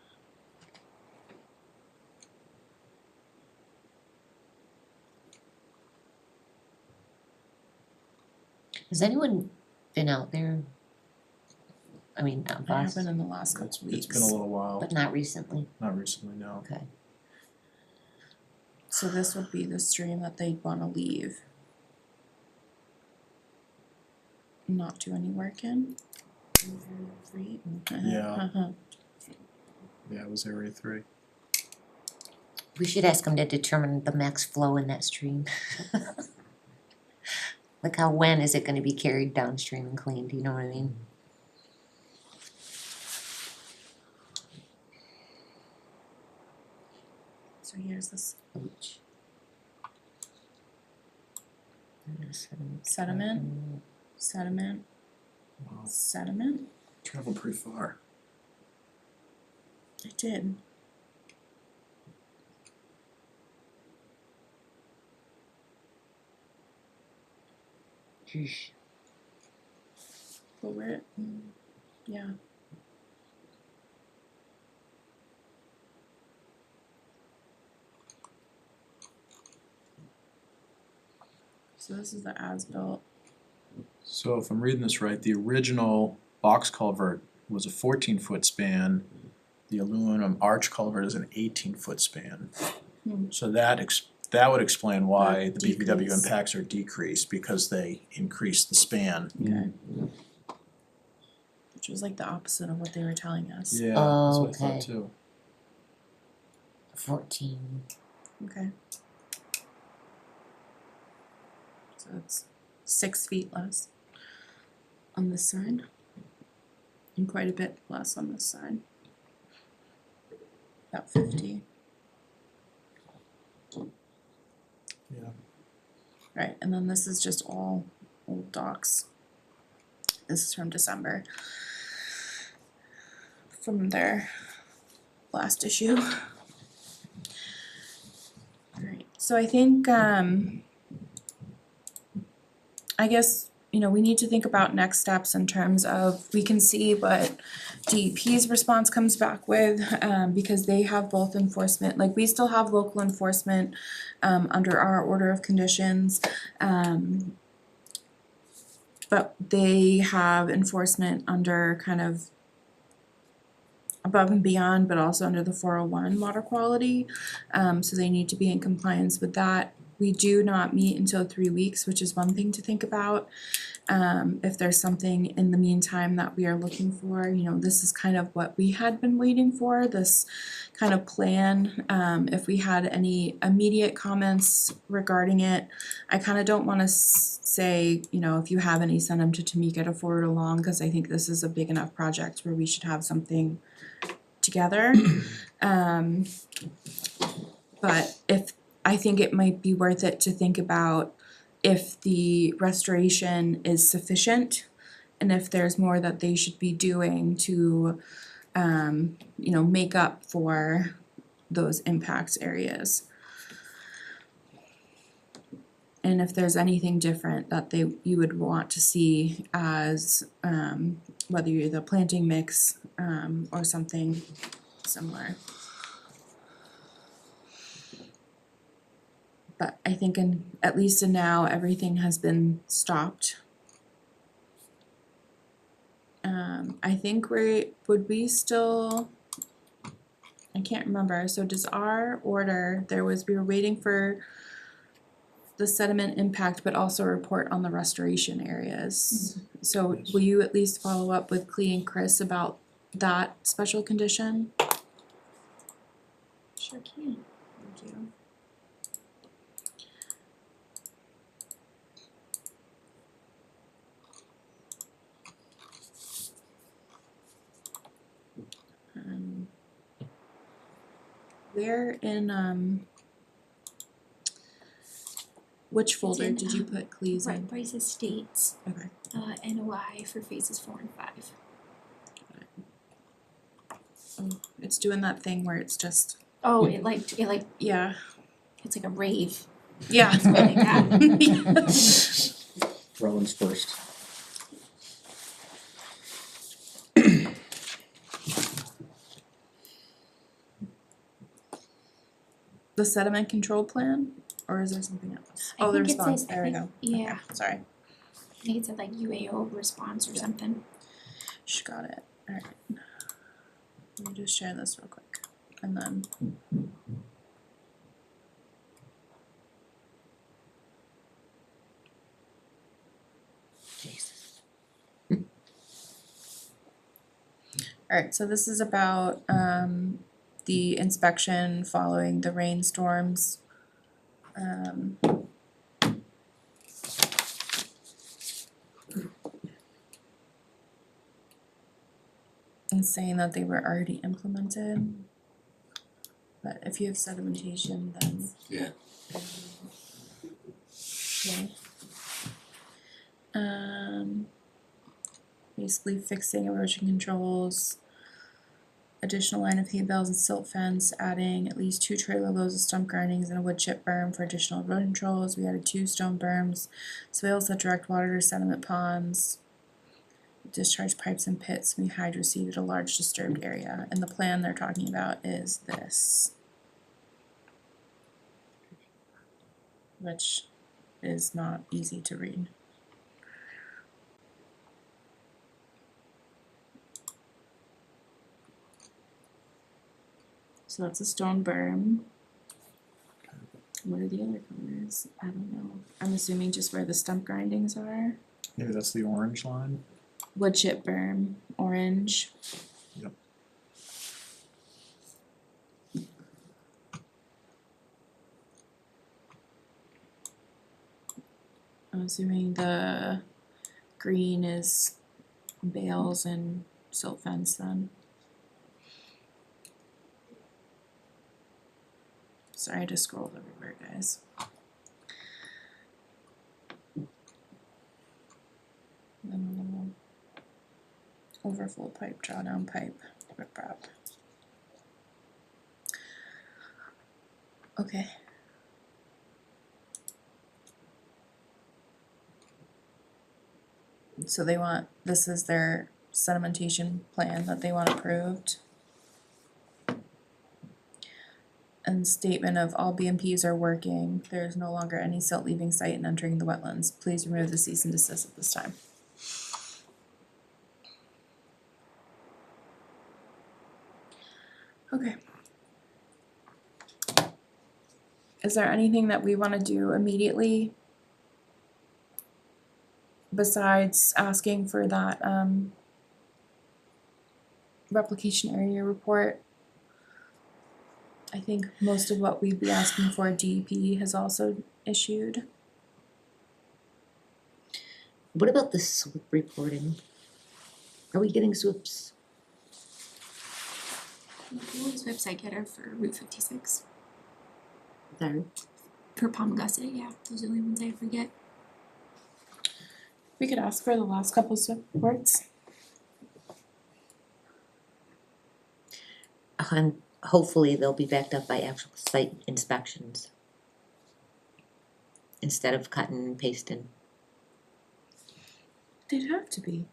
Has anyone been out there? I mean, not That us, happened in the last couple It's weeks. been a little while, but not recently, not recently, no. okay. So this would be the stream that they'd wanna leave. Not do any work in. Three. Yeah. Yeah, it was area 3. We should ask them to determine the max flow in that stream. Like when is it gonna be carried downstream and cleaned, you know what I mean? So here's this Ouch. sediment, sediment, Wow, sediment. traveled pretty far. It did. Sheesh. But where, yeah. So this is the as-built. So if I'm reading this right, the original box culvert was a 14-foot span. The aluminum arch culvert is an 18-foot span. So that would explain why the BVW Decrease. impacts are decreased, because they increased the span. Okay. Which was like the opposite of what they were telling us. Yeah, that's what I Okay. thought too. 14. Okay. So it's 6 feet less on this side. And quite a bit less on this side. About 50. Yeah. Right, and then this is just all old docs. This is from December. From their last issue. Alright, so I think I guess, you know, we need to think about next steps in terms of, we can see what DEP's response comes back with, because they have both enforcement, like we still have local enforcement under our order of conditions. But they have enforcement under kind of above and beyond, but also under the 401 water quality. So they need to be in compliance with that. We do not meet until 3 weeks, which is one thing to think about. If there's something in the meantime that we are looking for, you know, this is kind of what we had been waiting for, this kind of plan. If we had any immediate comments regarding it, I kind of don't want to say, you know, if you have any, send them to Tamika to forward along, because I think this is a big enough project where we should have something together. But if, I think it might be worth it to think about if the restoration is sufficient and if there's more that they should be doing to, you know, make up for those impact areas. And if there's anything different that you would want to see as, whether you're the planting mix, or something similar. But I think at least in now, everything has been stopped. I think would we still, I can't remember, so does our order, we were waiting for the sediment impact, but also a report on the restoration areas. So will you at least follow up with Clea and Chris about that special condition? Sure can. Thank you. Where in which folder in, did you put Clee's in? Right, Bryce Estates, Okay. NOI for phases 4 and 5. Oh, it's doing that thing where it's just, Oh, it yeah, it's like a rave. yeah. Like that. Rollins first. The sediment control plan, or is there something else? I Oh, the think it response, says- there we go. Yeah, Okay, sorry, I think it said like UAO response or something. she got it, alright. Let me just share this real quick, and then. Alright, so this is about the inspection following the rainstorms. And saying that they were already implemented. But if you have sedimentation, then. Yeah. Okay. Basically fixing erosion controls. Additional line of hay bales and silt fence, adding at least 2 trailer loads of stump grindings and a wood chip berm for additional erosion controls. We added 2 stone berms, swales that direct water to sediment ponds. Discharge pipes and pits, we hydroseeded a large disturbed area, and the plan they're talking about is this. Which is not easy to read. So that's a stone berm. What are the other colors? I don't know. I'm assuming just where the stump grindings are. Maybe that's the orange line. Wood chip berm, orange. Yep. I'm assuming the green is bales and silt fence then. Sorry, I just scrolled everywhere, guys. Overflow pipe, drawdown pipe, riprap. Okay. So they want, this is their sedimentation plan that they want approved. And statement of all BMPs are working, there is no longer any silt leaving site and entering the wetlands. Please remove the cease and desist at this time. Okay. Is there anything that we wanna do immediately? Besides asking for that, replication area report? I think most of what we'd be asking for DEP has also issued. What about the SWIP reporting? Are we getting SWIPs? The only SWIPs I get are for Route 56. There. For Palmagussit, yeah, those are the only ones I ever get. We could ask for the last couple SWIP reports. And hopefully they'll be backed up by actual site inspections instead of cutting and pasting. They'd have to be.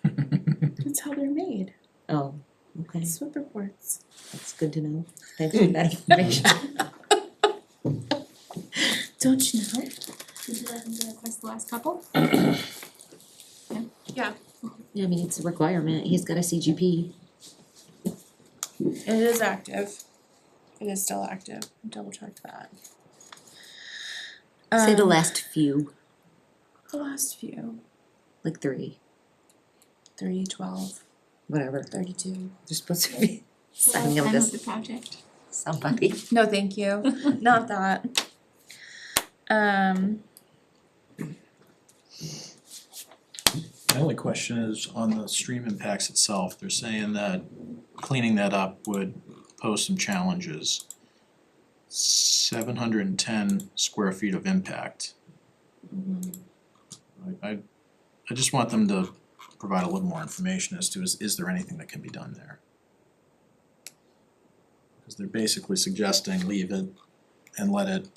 That's how they're made. Oh, okay, SWIP reports. that's good to know. Thanks for that information. Don't you know? Would you like them to request the last couple? Yeah. Yeah, I mean, it's a requirement. He's got a CGP. It is active. It is still active. Double check that. Say the Um, last few, The last few. like 3, 3, 12, whatever. 32. They're supposed to be The signing lifetime of of the this, project. somebody. No, thank you. Not that. My only question is on the stream impacts itself, they're saying that cleaning that up would pose some challenges. 710 square feet of impact. I just want them to provide a little more information as to is there anything that can be done there? Because they're basically suggesting leave it and let it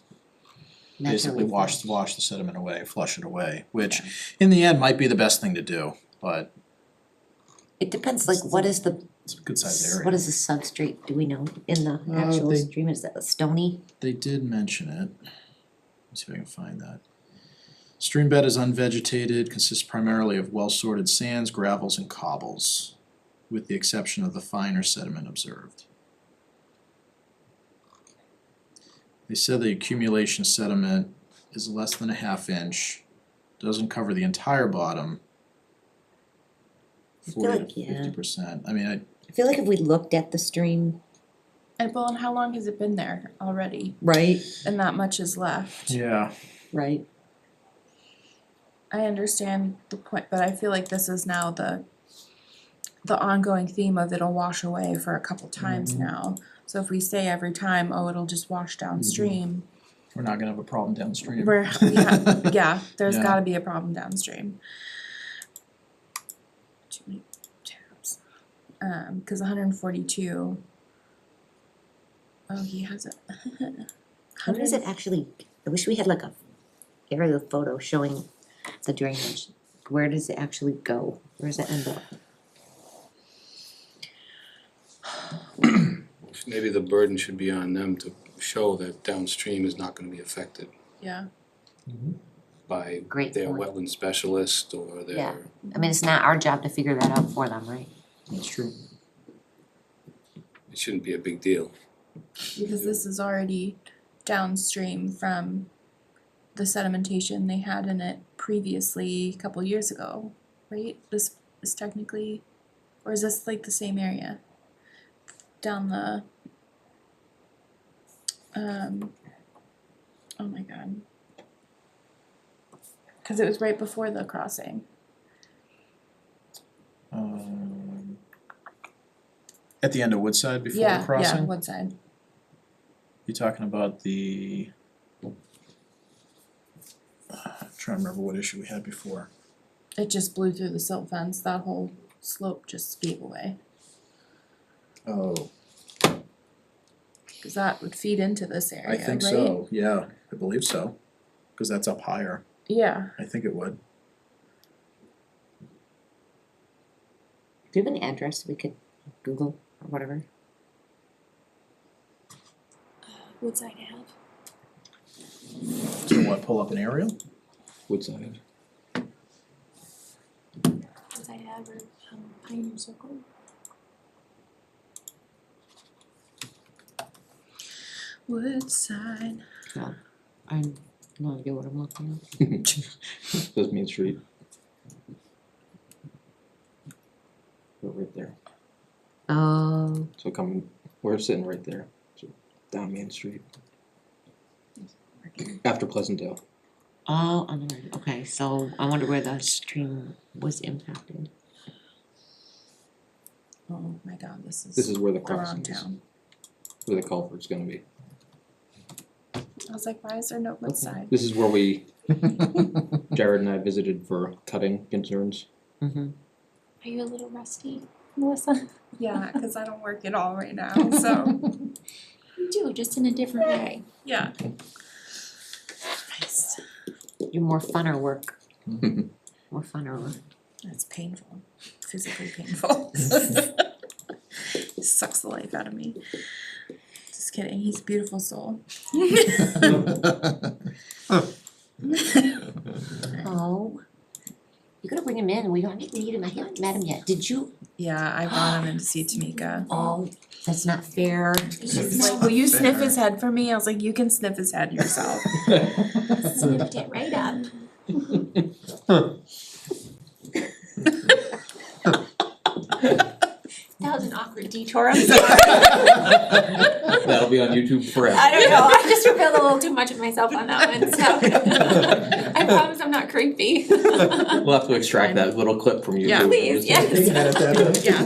basically wash the sediment away, flush it away, which in the end might be the best thing to do, but It depends, like, what is the, it's a good sized area. what is the substrate, do we know, in the actual they- stream, is that stony? They did mention it. Let's see if I can find that. Stream bed is unvegetated, consists primarily of well-sorted sands, gravels, and cobbles, with the exception of the finer sediment observed. They said the accumulation sediment is less than a half-inch, doesn't cover the entire bottom, feel 40 like, to yeah. 50%. I mean, I feel like if we looked at the stream, And well, and how long has it been there already? right, And that much is left. yeah, right, I understand the point, but I feel like this is now the ongoing theme of it'll wash away for a couple times now. So if we say every time, oh, it'll just wash downstream, we're not gonna have a problem downstream. yeah, there's Yeah. gotta be a problem downstream. Too many tabs. 'Cause 142. Oh, he has it. how does it actually, I wish we had like a aerial photo showing the drainage. Where does it actually go? Where does it end up? Maybe the burden should be on them to show that downstream is not gonna be affected Yeah, by Great their point. wetland specialist or their. Yeah. I mean, it's not our job to figure that out for them, right? That's true. it shouldn't be a big deal. Because this is already downstream from the sedimentation they had in it previously a couple years ago, right? This is technically, or is this like the same area? Down the, oh my god. Cause it was right before the crossing. At the end of Woodside before the Yeah, crossing? Woodside. You talking about the? Trying to remember what issue we had before. It just blew through the silt fence, that whole slope just gave away. Oh, Cause that would feed into this area, I right? think so, yeah, I believe so, cause that's up higher, Yeah, I think it would. Do you have an address we could Google or whatever? Woodside Ave. So what, pull up an aerial? Woodside. Woodside Ave or Pioneer Circle. Woodside. No, I have no idea what I'm looking at. Says Main Street. We're right there. Oh, So we're sitting right there. So down Main Street. After Pleasantdale. oh, on the right, okay, so I wonder where the stream was impacted. Oh my god, this This is where the the wrong crossing is, town. where the culvert's gonna be. I was like, why is there no Woodside? This is where Jared and I visited for cutting concerns. Mm-hmm. Are you a little rusty, Melissa? Yeah, cause I don't work at all right now, so, You do, just in a different way. yeah. Nice. You're more funner work. More funner work. That's painful, physically painful. Sucks the life out of me. Just kidding, he's a beautiful soul. Oh, you gotta bring him in, we don't need to meet him, I haven't met him yet, did you? Yeah, I brought him in to see Tamika. Oh, that's not fair. She's like, will you sniff his head for me? I was like, you can sniff his head yourself. Sniffed it right up. That was an awkward detour, I'm sorry. That'll be on YouTube forever. I don't know, I just revealed a little too much of myself on that one, so. I promise I'm not creepy. We'll have to extract that little clip from YouTube. Yeah. Please, yes. Yeah.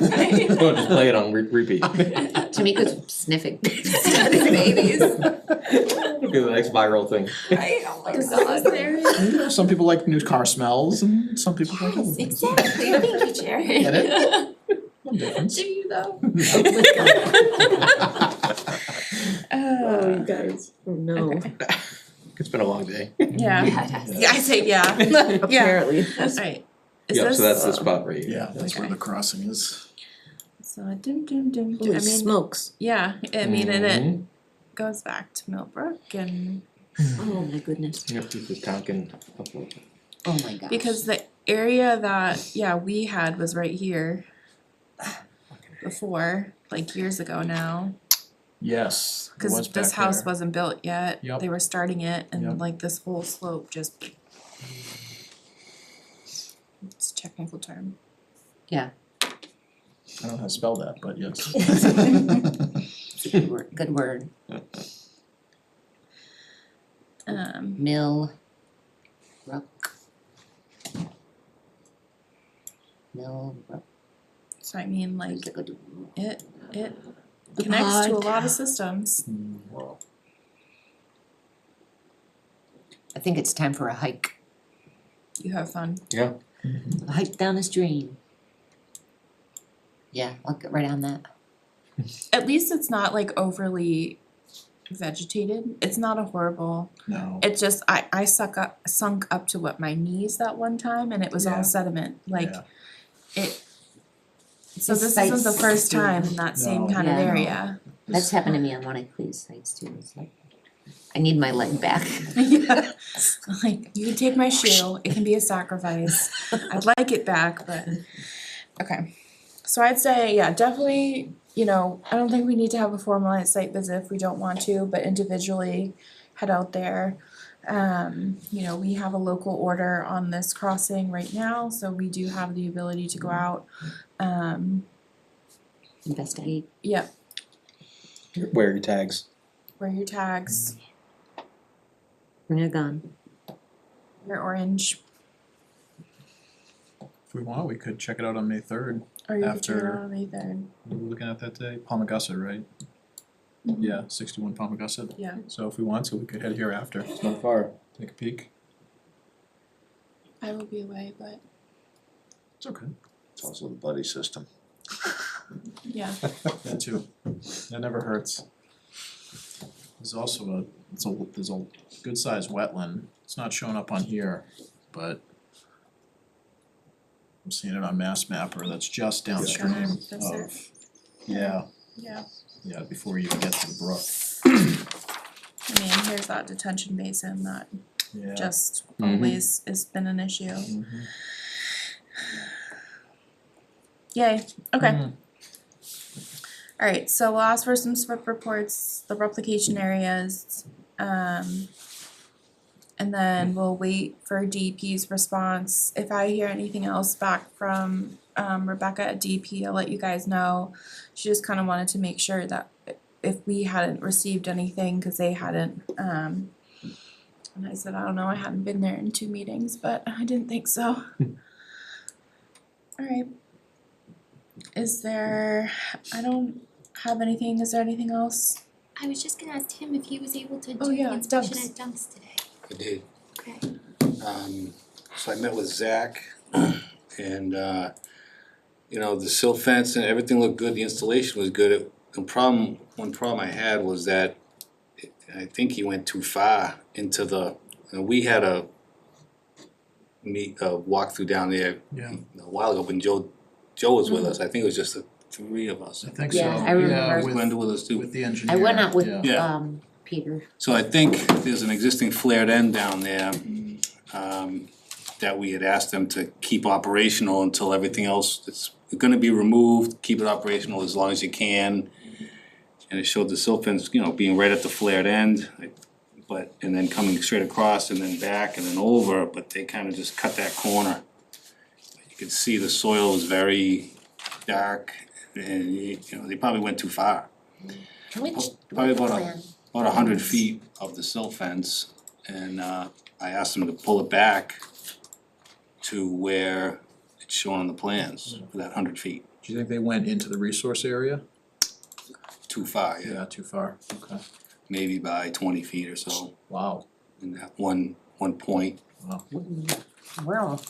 We'll just play it on repeat. Tamika's sniffing. Babies. It'll be the next viral thing. Right, oh my god. You know, some people like new car smells and some people like Yes, other things. exactly, thank you, Jared. Get it? No difference. Do you though? guys, oh no. Okay. It's been a long day. Yeah, Yeah, it has. yeah, I say yeah. Yeah, Apparently. alright. Is Yep, this? so that's the spot right here. Yeah, that's where Okay. the crossing is. So dun dun dun dun, I Holy mean, smokes. yeah, I mean, and it Mhm. goes back to Millbrook and Oh my goodness. Yep, this is Tonkin upward. Oh my gosh. because the area that, yeah, we had was right here before, like years ago now. Yes, it Cause was this back house there. wasn't built yet. Yep. They were starting it Yep. and like this whole slope just. It's a technical term. Yeah, I don't know how to spell that, but yes. it's a good word, good word. Mill. Brook. Mill. Brook. So I mean, like, Is it good? it The connects to a pod. lot of systems. I think it's time for a hike. You have fun. Yeah. A hike down the stream. Yeah, I'll get right on that. At least it's not like overly vegetated. It's not a horrible, No. it's just, I sunk up to what, my knees that one time and it was Yeah. all sediment, like Yeah. it. So This this isn't the site's first stupid. time in that same No. kind of Yeah, no. area. That's happened to me on one of Clee's sites too. It's like, I need my leg back. Yeah. Like, you can take my shoe, it can be a sacrifice. I'd like it back, but, okay. So I'd say, yeah, definitely you know, I don't think we need to have a formalized site visit if we don't want to, but individually head out there. You know, we have a local order on this crossing right now, so we do have the ability to go out. Investigate. Yep, Wear your tags. wear your tags, Bring a gun. your orange, If we want, we could check it out on May 3rd. or you could check it After- out on May 3rd. What are we looking at that day? Palmagussit, right? Yeah, 61 Palmagussit. Yeah. So if we want to, we could head here after, It's not far. take a peek. I will be away, but It's okay. It's also the buddy system. yeah, That too. That never hurts. There's also there's a good sized wetland. It's not showing up on here, but I'm seeing it on Mass Mapper. That's just downstream That's it. of, yeah, yeah. before you even get to the brook. I mean, here's that detention basin that Yeah. just Mhm. always has been an issue. Mhm. Yay, okay. Mhm. Alright, so we'll ask for some SWIP reports, the replication areas, and then we'll wait for DEP's response. If I hear anything else back from Rebecca at DEP, I'll let you guys know. She just kinda wanted to make sure that if we hadn't received anything, cause they hadn't, and I said, I don't know, I hadn't been there in 2 meetings, but I didn't think so. Alright. Is there, I don't have anything, is there anything else? I was just gonna ask him if he was able to Oh, do yeah, the inspection Dunks. at Dunks today. I did. Okay. So I met with Zach and, you know, the silt fence and everything looked good, the installation was good. One problem I had was that I think he went too far into we had a walkthrough down there Yeah. a while ago when Joe was with us. I think it was just the 3 of us. I think so. Yeah, I remember. with- Glenda with us too. With the engineer. I went out with, yeah. Yeah. Peter. So I think there's an existing flared end down there, that we had asked them to keep operational until everything else that's gonna be removed, keep it operational as long as you can. And it showed the silt fence, you know, being right at the flared end, and then coming straight across and then back and then over, but they kinda just cut that corner. You could see the soil was very dark and, you know, they probably went too far. Which Probably about plan? about 100 feet of the silt fence, and I asked them to pull it back to where it's shown on the plans, for that 100 feet. Do you think they went into the resource area? Too far, Yeah, too far. Okay. maybe by 20 feet or so, Wow. in that one point. Well,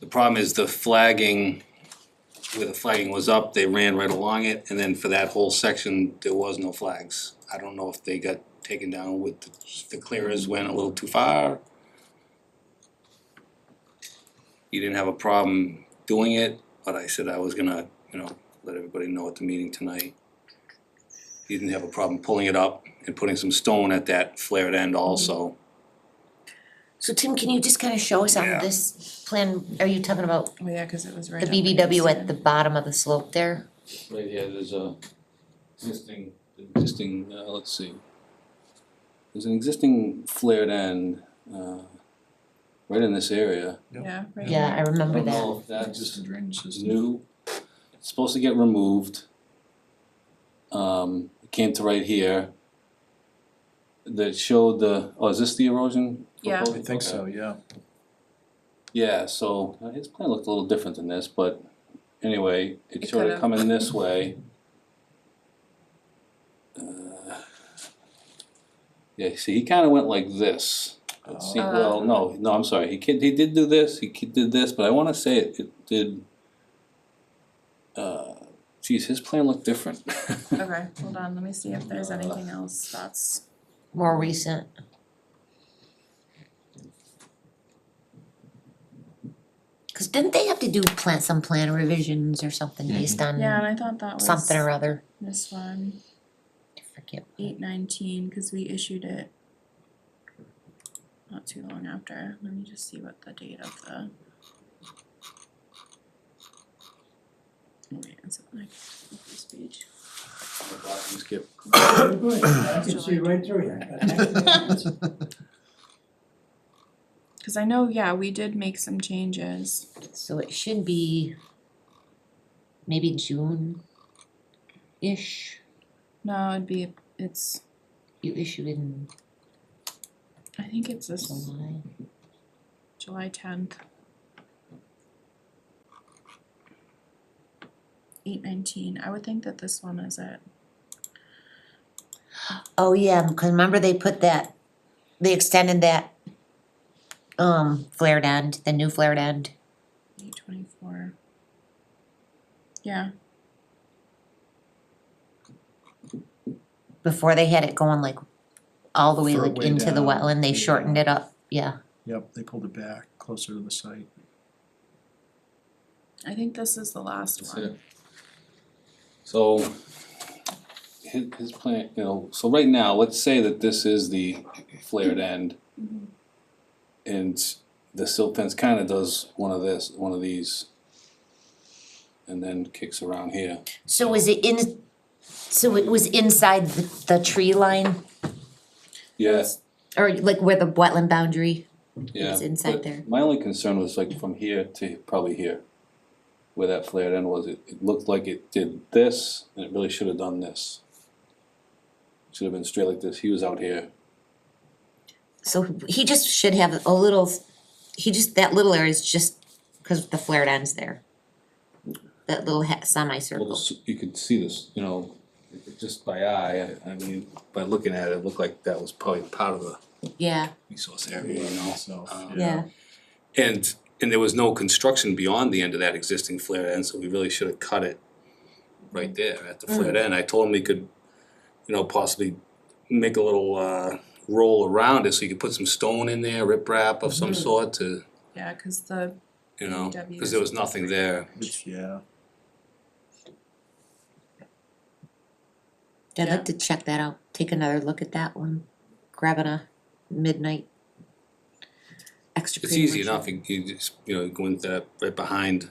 The problem is the flagging, where the flagging was up, they ran right along it, and then for that whole section, there was no flags. I don't know if they got taken down with the clearers went a little too far. You didn't have a problem doing it, but I said I was gonna, you know, let everybody know at the meeting tonight. You didn't have a problem pulling it up and putting some stone at that flared end also. so Tim, can you just kinda show us on Yeah. this plan, are you talking about Oh, yeah, cause it was right the up BBW against at the bottom of the slope there? Right here, there's a existing, let's see. There's an existing flared end, right in this area. Yeah, right. Yeah, I remember I don't that. know if that's Existing drainage system. new, it's supposed to get removed. It came to right here. That showed is this the erosion? Yeah. I think so, yeah. Yeah, so his plan looked a little different than this, but anyway, it It showed it could've. coming this way. Yeah, see, he kinda went like this. But see, well, no, I'm sorry, he did do this, he did this, but I wanna say it did. Geez, his plan looked different. Okay, hold on, let me see if there's anything else that's, More recent. Cause didn't they have to do some plan revisions or something based on yeah, and I thought that was something or other? this one, I forget. 8/19, cause we issued it not too long after. Let me just see what the date of the. Oh, wait, is it like this page. Skip. I can see right through that. Cause I know, yeah, we did make some changes. So it should be maybe June-ish. No, it's, You issued in I think it's this July. July 10th. 8/19, I would think that this one is it. Oh, yeah, because remember they extended that flared end, the new flared end. 8/24. Yeah, Before they had it going like all the way Fur like way into the down, wetland, they yeah. shortened it up, yeah. Yep, they pulled it back closer to the site. I think this is the last That's one. it. So, his plan, you know, so right now, let's say that this is the flared end. And the silt fence kinda does one of these. And then kicks around here. So was it so it was inside the tree line, Yeah, or like where the wetland boundary yeah. is inside But there? my only concern was like from here to probably here, where that flared end was, it looked like it did this, and it really should have done this. Should have been straight like this, he was out here. So he just should have a little, that little area is just because the flared end's there. That little semicircle. You could see this, you know, just by eye, I mean, by looking at it, it looked like that was probably part of the Yeah, resource area, you know? So, yeah. And there was no construction beyond the end of that existing flared end, so we really should have cut it right there at the flared end. I told him he could, you know, possibly make a little roll around it, so you could put some stone in there, riprap of some sort to, Yeah, cause the, you know, AEW cause there was nothing there. yeah. I'd like to check that out, take another look at that one, grabbing a midnight extra It's cream easy workshop. enough, you just, you know, go into that right behind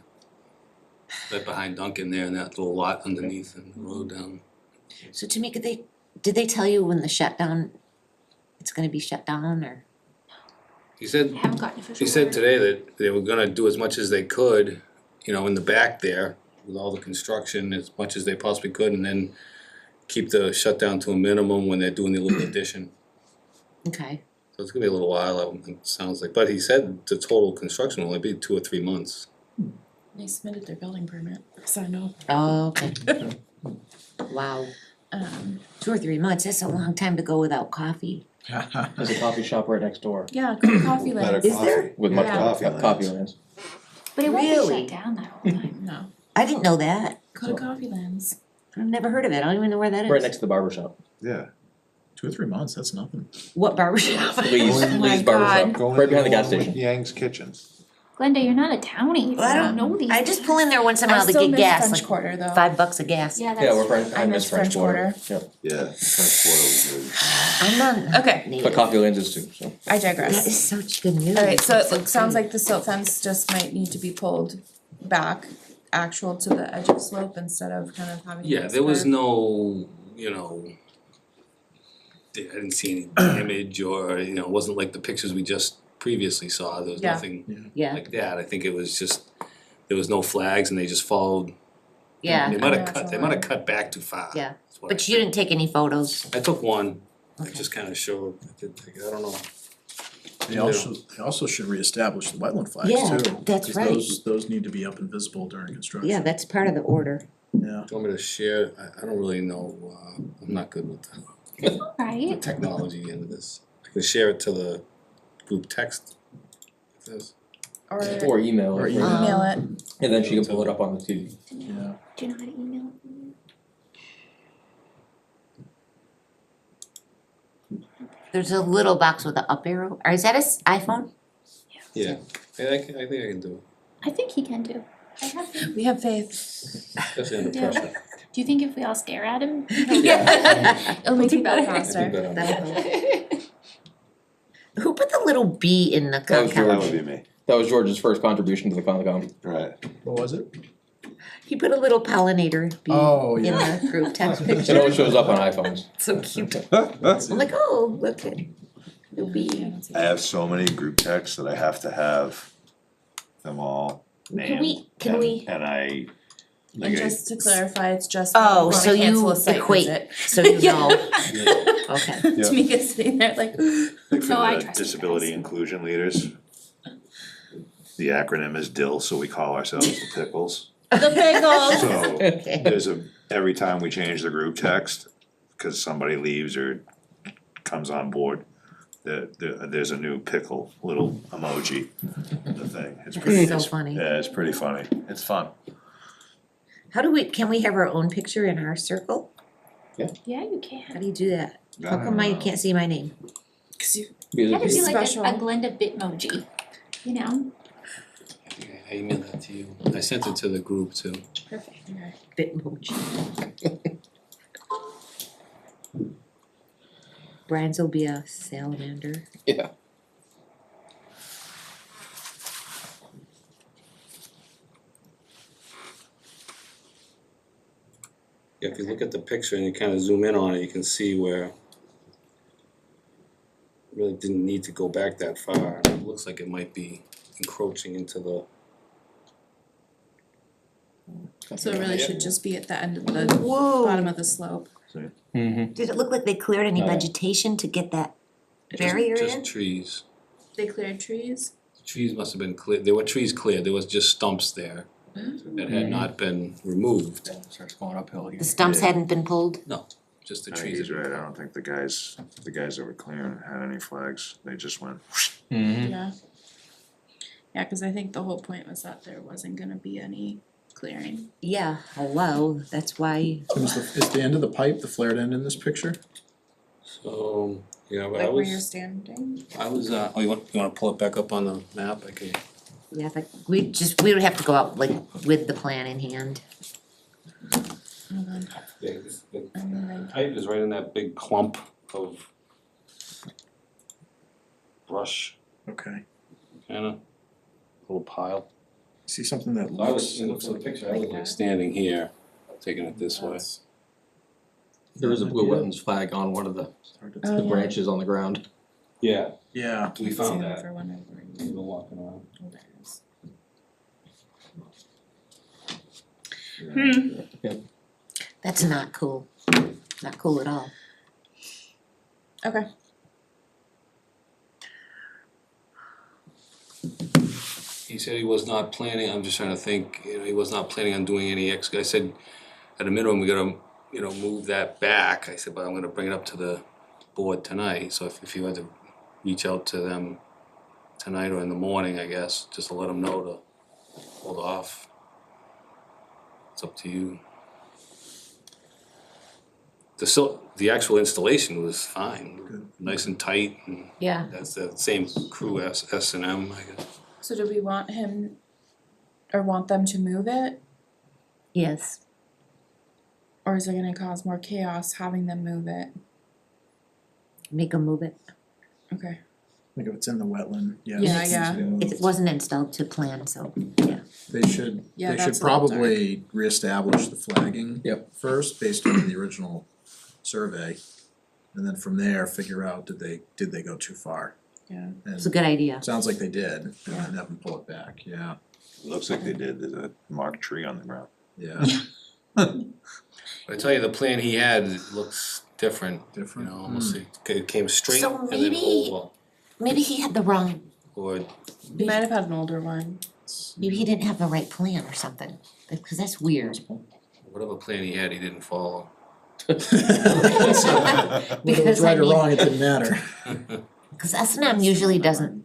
Duncan there in that little lot underneath and the road down. So Tamika, did they tell you when the shutdown, it's gonna be shut down, or? He said, Haven't gotten official he said word. today that they were gonna do as much as they could, you know, in the back there with all the construction, as much as they possibly could, and then keep the shutdown to a minimum when they're doing the little addition. Okay, So it's gonna be a little while, it sounds like, but he said the total construction will only be 2 or 3 months. they submitted their building permit, so I know. oh, okay. Wow, 2 or 3 months, that's a long time to go without coffee. There's a coffee shop right next door Yeah, go to Coffee Better Lands. Is there? with much Yeah. coffee lands. But it won't be Really? shut down that whole time. No, I didn't know that, go to Coffee Lands. I've never heard of it, I don't even know where that is. Right next to the barber shop. Yeah. 2 or 3 months, that's nothing. What barbershop? Lee's, Oh my Lee's barber God. shop, right behind the gas station. Yang's Kitchen. Glenda, you're not a townie if you I don't don't- know these. I just pull in there once in a I while to still get miss gas, French like Quarter though. $5 a gas. Yeah, that's Yeah, we're true. French, I I miss miss French French Quarter. Yep. Yeah, French Quarter was good. I'm not. Okay, But coffee lands is too, so. I That digress. is such good news. Alright, so I'm it sounds excited. like the silt fence just might need to be pulled back, actual to the edge of slope instead of kind of having. Yeah, this there was curve. no, you know, I didn't see any damage or, you know, it wasn't like the pictures we just previously saw, there was Yeah. nothing Yeah, like that. I think it was just, there was no flags and they just followed. yeah, They might have Natural cut, they might have line. cut back too far. Yeah. That's what but you didn't take any photos. I took one, I Okay. just kinda showed, I don't know. They also should reestablish the wetland flags Yeah, too. that's 'cause right. Those need to be up and visible during construction. Yeah, that's part of the order. Yeah. Do you want me to share, I don't really know, I'm not good with the Right? technology end of this. I can share it to the group text. If there's- Or Or email Or it, email. right? email it. And then she can pull it up on the TV. Yeah. Do you know how to email? There's a little box with an up arrow, or is that iPhone? Yeah, I think I can do it, I think he can do. I have him. We have faith. especially under Yeah. pressure. Do you think if we all stare at him? It'll make do you go better. faster. Do better. That'll- Who put the little B in the That was compound? That would be me. That was George's first contribution to the Concom. Right. What was it? He put a little pollinator bee Oh, in yeah. the group text It picture. always shows up on iPhones. So cute. I'm like, oh, look at the bee. I have so many group texts that I have to have them all named. Can we? And I, And like, just to clarify, it's just Oh, when we so wanna cancel you a site equate, visit. so you know. Yeah. Okay. Tamika's sitting there like, like for no, I the trust you disability guys. inclusion leaders. The acronym is DIL, so we call ourselves the Pickles. The pickles. So Okay. there's every time we change the group text, cause somebody leaves or comes on board, there's a new pickle little emoji, the thing, it's pretty, That's so funny. yeah, it's pretty funny, it's fun. Can we have our own picture in our circle? Yeah, you How can. do you do that? I How don't come I know. can't see my name? cause you, Because Have if to you- do like Special. a Glenda Bitmoji, you know? I emailed that to you. I sent it to the group too. perfect, Bitmoji. Brian's will be a salamander. Yeah. If you look at the picture and you kind of zoom in on it, you can see where it really didn't need to go back that far. It looks like it might be encroaching into the. so it really should just be at the end of the Whoa. bottom of the slope. Mhm. Did it look like they cleared any Oh, yeah. vegetation to get that barrier in? Just trees. They cleared trees. Trees must have been cleared. There were trees cleared. There was just stumps there that had not been removed. Starts going uphill again. The stumps hadn't been pulled? Just the I think trees. he's right, I don't think the guys that were clearing had any flags, they just went. Mhm. Yeah. Yeah, cause I think the whole point was that there wasn't gonna be any clearing. Yeah, hello, that's why. So is the end of the pipe, the flared end in this picture? So, yeah, but Like where you're standing. oh, you wanna pull it back up on the map? Okay. Yeah, but we would have to go out like with the plan in hand. Hold on. Yeah, the And then pipe is right in that big clump of brush, Okay. kinda, little pile. See something that I looks, was, in the picture, I was like standing here, taking it this way. There is a blue wetlands flag on one of the Oh, yeah. branches on the ground. Yeah, yeah, we See found them that. for whenever We you- were walking around. oh, there it is. That's not cool. Not cool at all. Okay. He said he was not planning, I'm just trying to think, he was not planning on doing any I said, at a minimum, we gotta, move that back. I said, but I'm gonna bring it up to the board tonight, so if you had to reach out to them tonight or in the morning, I guess, just to let them know to hold off. It's up to you. The actual installation was fine, nice and tight, and Yeah. that's the same crew as S&M, I guess. So do we want him or want them to move it? Yes. Or is it gonna cause more chaos having them move it? Make them move it. Okay. like if it's in the wetland, yes. Yeah, yeah. It wasn't installed to plan, so, yeah. They should, Yeah, they that's should a little probably reestablish the flagging. Yep. First, based on the original survey. And then from there, figure out, did they go too far? Yeah. It's a good idea. Sounds like they did, and then have them pull it back, yeah, Looks like they did, there's a marked tree on the ground. yeah, I tell you, the plan he had looks different, different. almost it came straight So and then maybe- over, Maybe he had the wrong, or He might have had an older one. maybe he didn't have the right plan or something, because that's weird. whatever plan he had, he didn't follow. Whether it was Because, I right or mean- wrong, it didn't matter. Cause S&M usually doesn't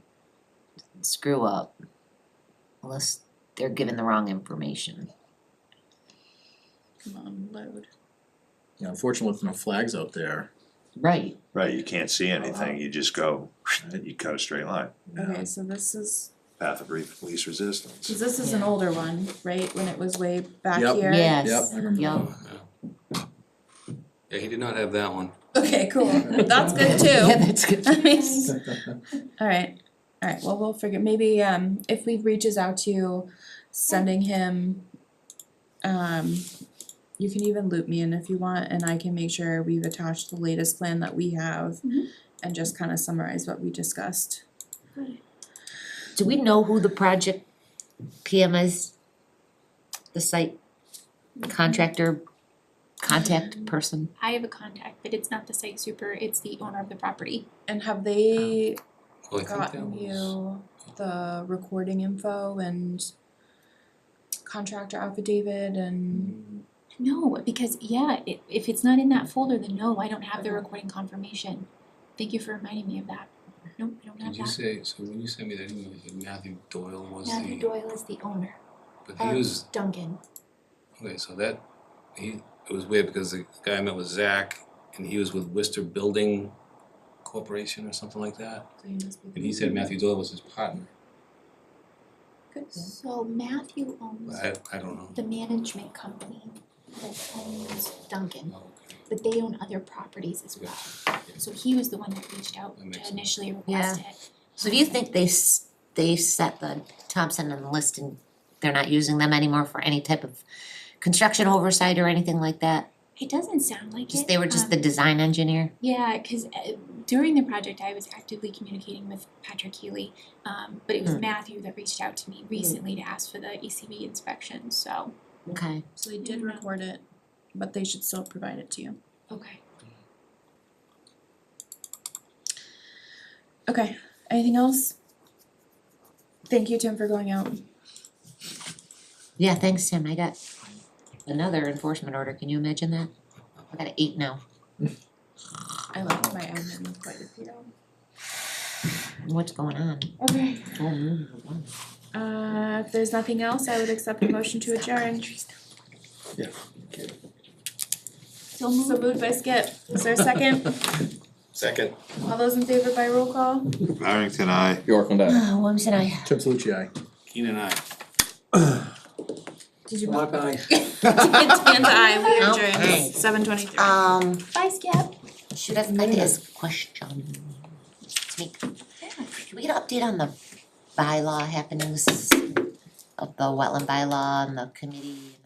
screw up unless they're given the wrong information. Come on, load. Yeah, unfortunately, with no flags out there, Right. Right, you can't see anything, you just go, you cut a straight line, Okay, so this is, path of least resistance. cause this is an older one, right, when it was way back Yep. here? Yes. Yep, I remember Yep. that. Yeah, he did not have that one. Okay, cool, that's good too. Yeah, that's good. I mean, alright, well, we'll figure, maybe if we reaches out to sending him You can even loop me in if you want, and I can make sure we've attached the latest plan that we have and just kind of summarize what we discussed. Do we know who the project PM is? The site contractor, contact person? I have a contact, but it's not the site super, it's the owner of the property. And have they Well, I think that gotten was- you the recording info and contractor affidavit and? No, because if it's not in that folder, then no, I don't have the recording confirmation. Thank you for reminding me of that. Nope, I don't have Did you that. say, so when you sent me that email, you said Matthew Doyle was Matthew the, Doyle is the owner but he was, of Duncan. okay, so that, it was weird because the guy I met was Zach, and he was with Worcester Building Corporation or something like that. And he said Matthew Doyle was his partner, So Matthew owns but I don't know. the management company that owns Duncan, Oh, okay. but they own other properties as well. So he was the one that reached out That makes to sense. initially request it. So do you think they set the Thompson on the list and they're not using them anymore for any type of construction oversight or anything like that? It doesn't sound like Just it. they were just the design engineer? Yeah, cause during the project, I was actively communicating with Patrick Healy, but it was Matthew that reached out to me recently to ask for the ECB inspection, so. Okay. So they did record it, but they should still provide it to you. Okay. Okay, anything else? Thank you, Tim, for going out. Yeah, thanks, Tim. I got another enforcement order. Can you imagine that? I got 8 now. I left my admin with quite a few. What's going on? Okay, Oh, mm, mm. if there's nothing else, I would accept a motion to adjourn. So moved by Skip. Is there a second? Second. All those in favor by roll call? Barrington, I. York and I. Williams and I. Tim Salucci, aye. Keenan and I. Did you? Bye bye. Dan's aye, we Okay. adjourned, 7:23. Bye, Skip. Should I like to ask a question? Can we get an update on the bylaw happenings of the wetland bylaw and the committee?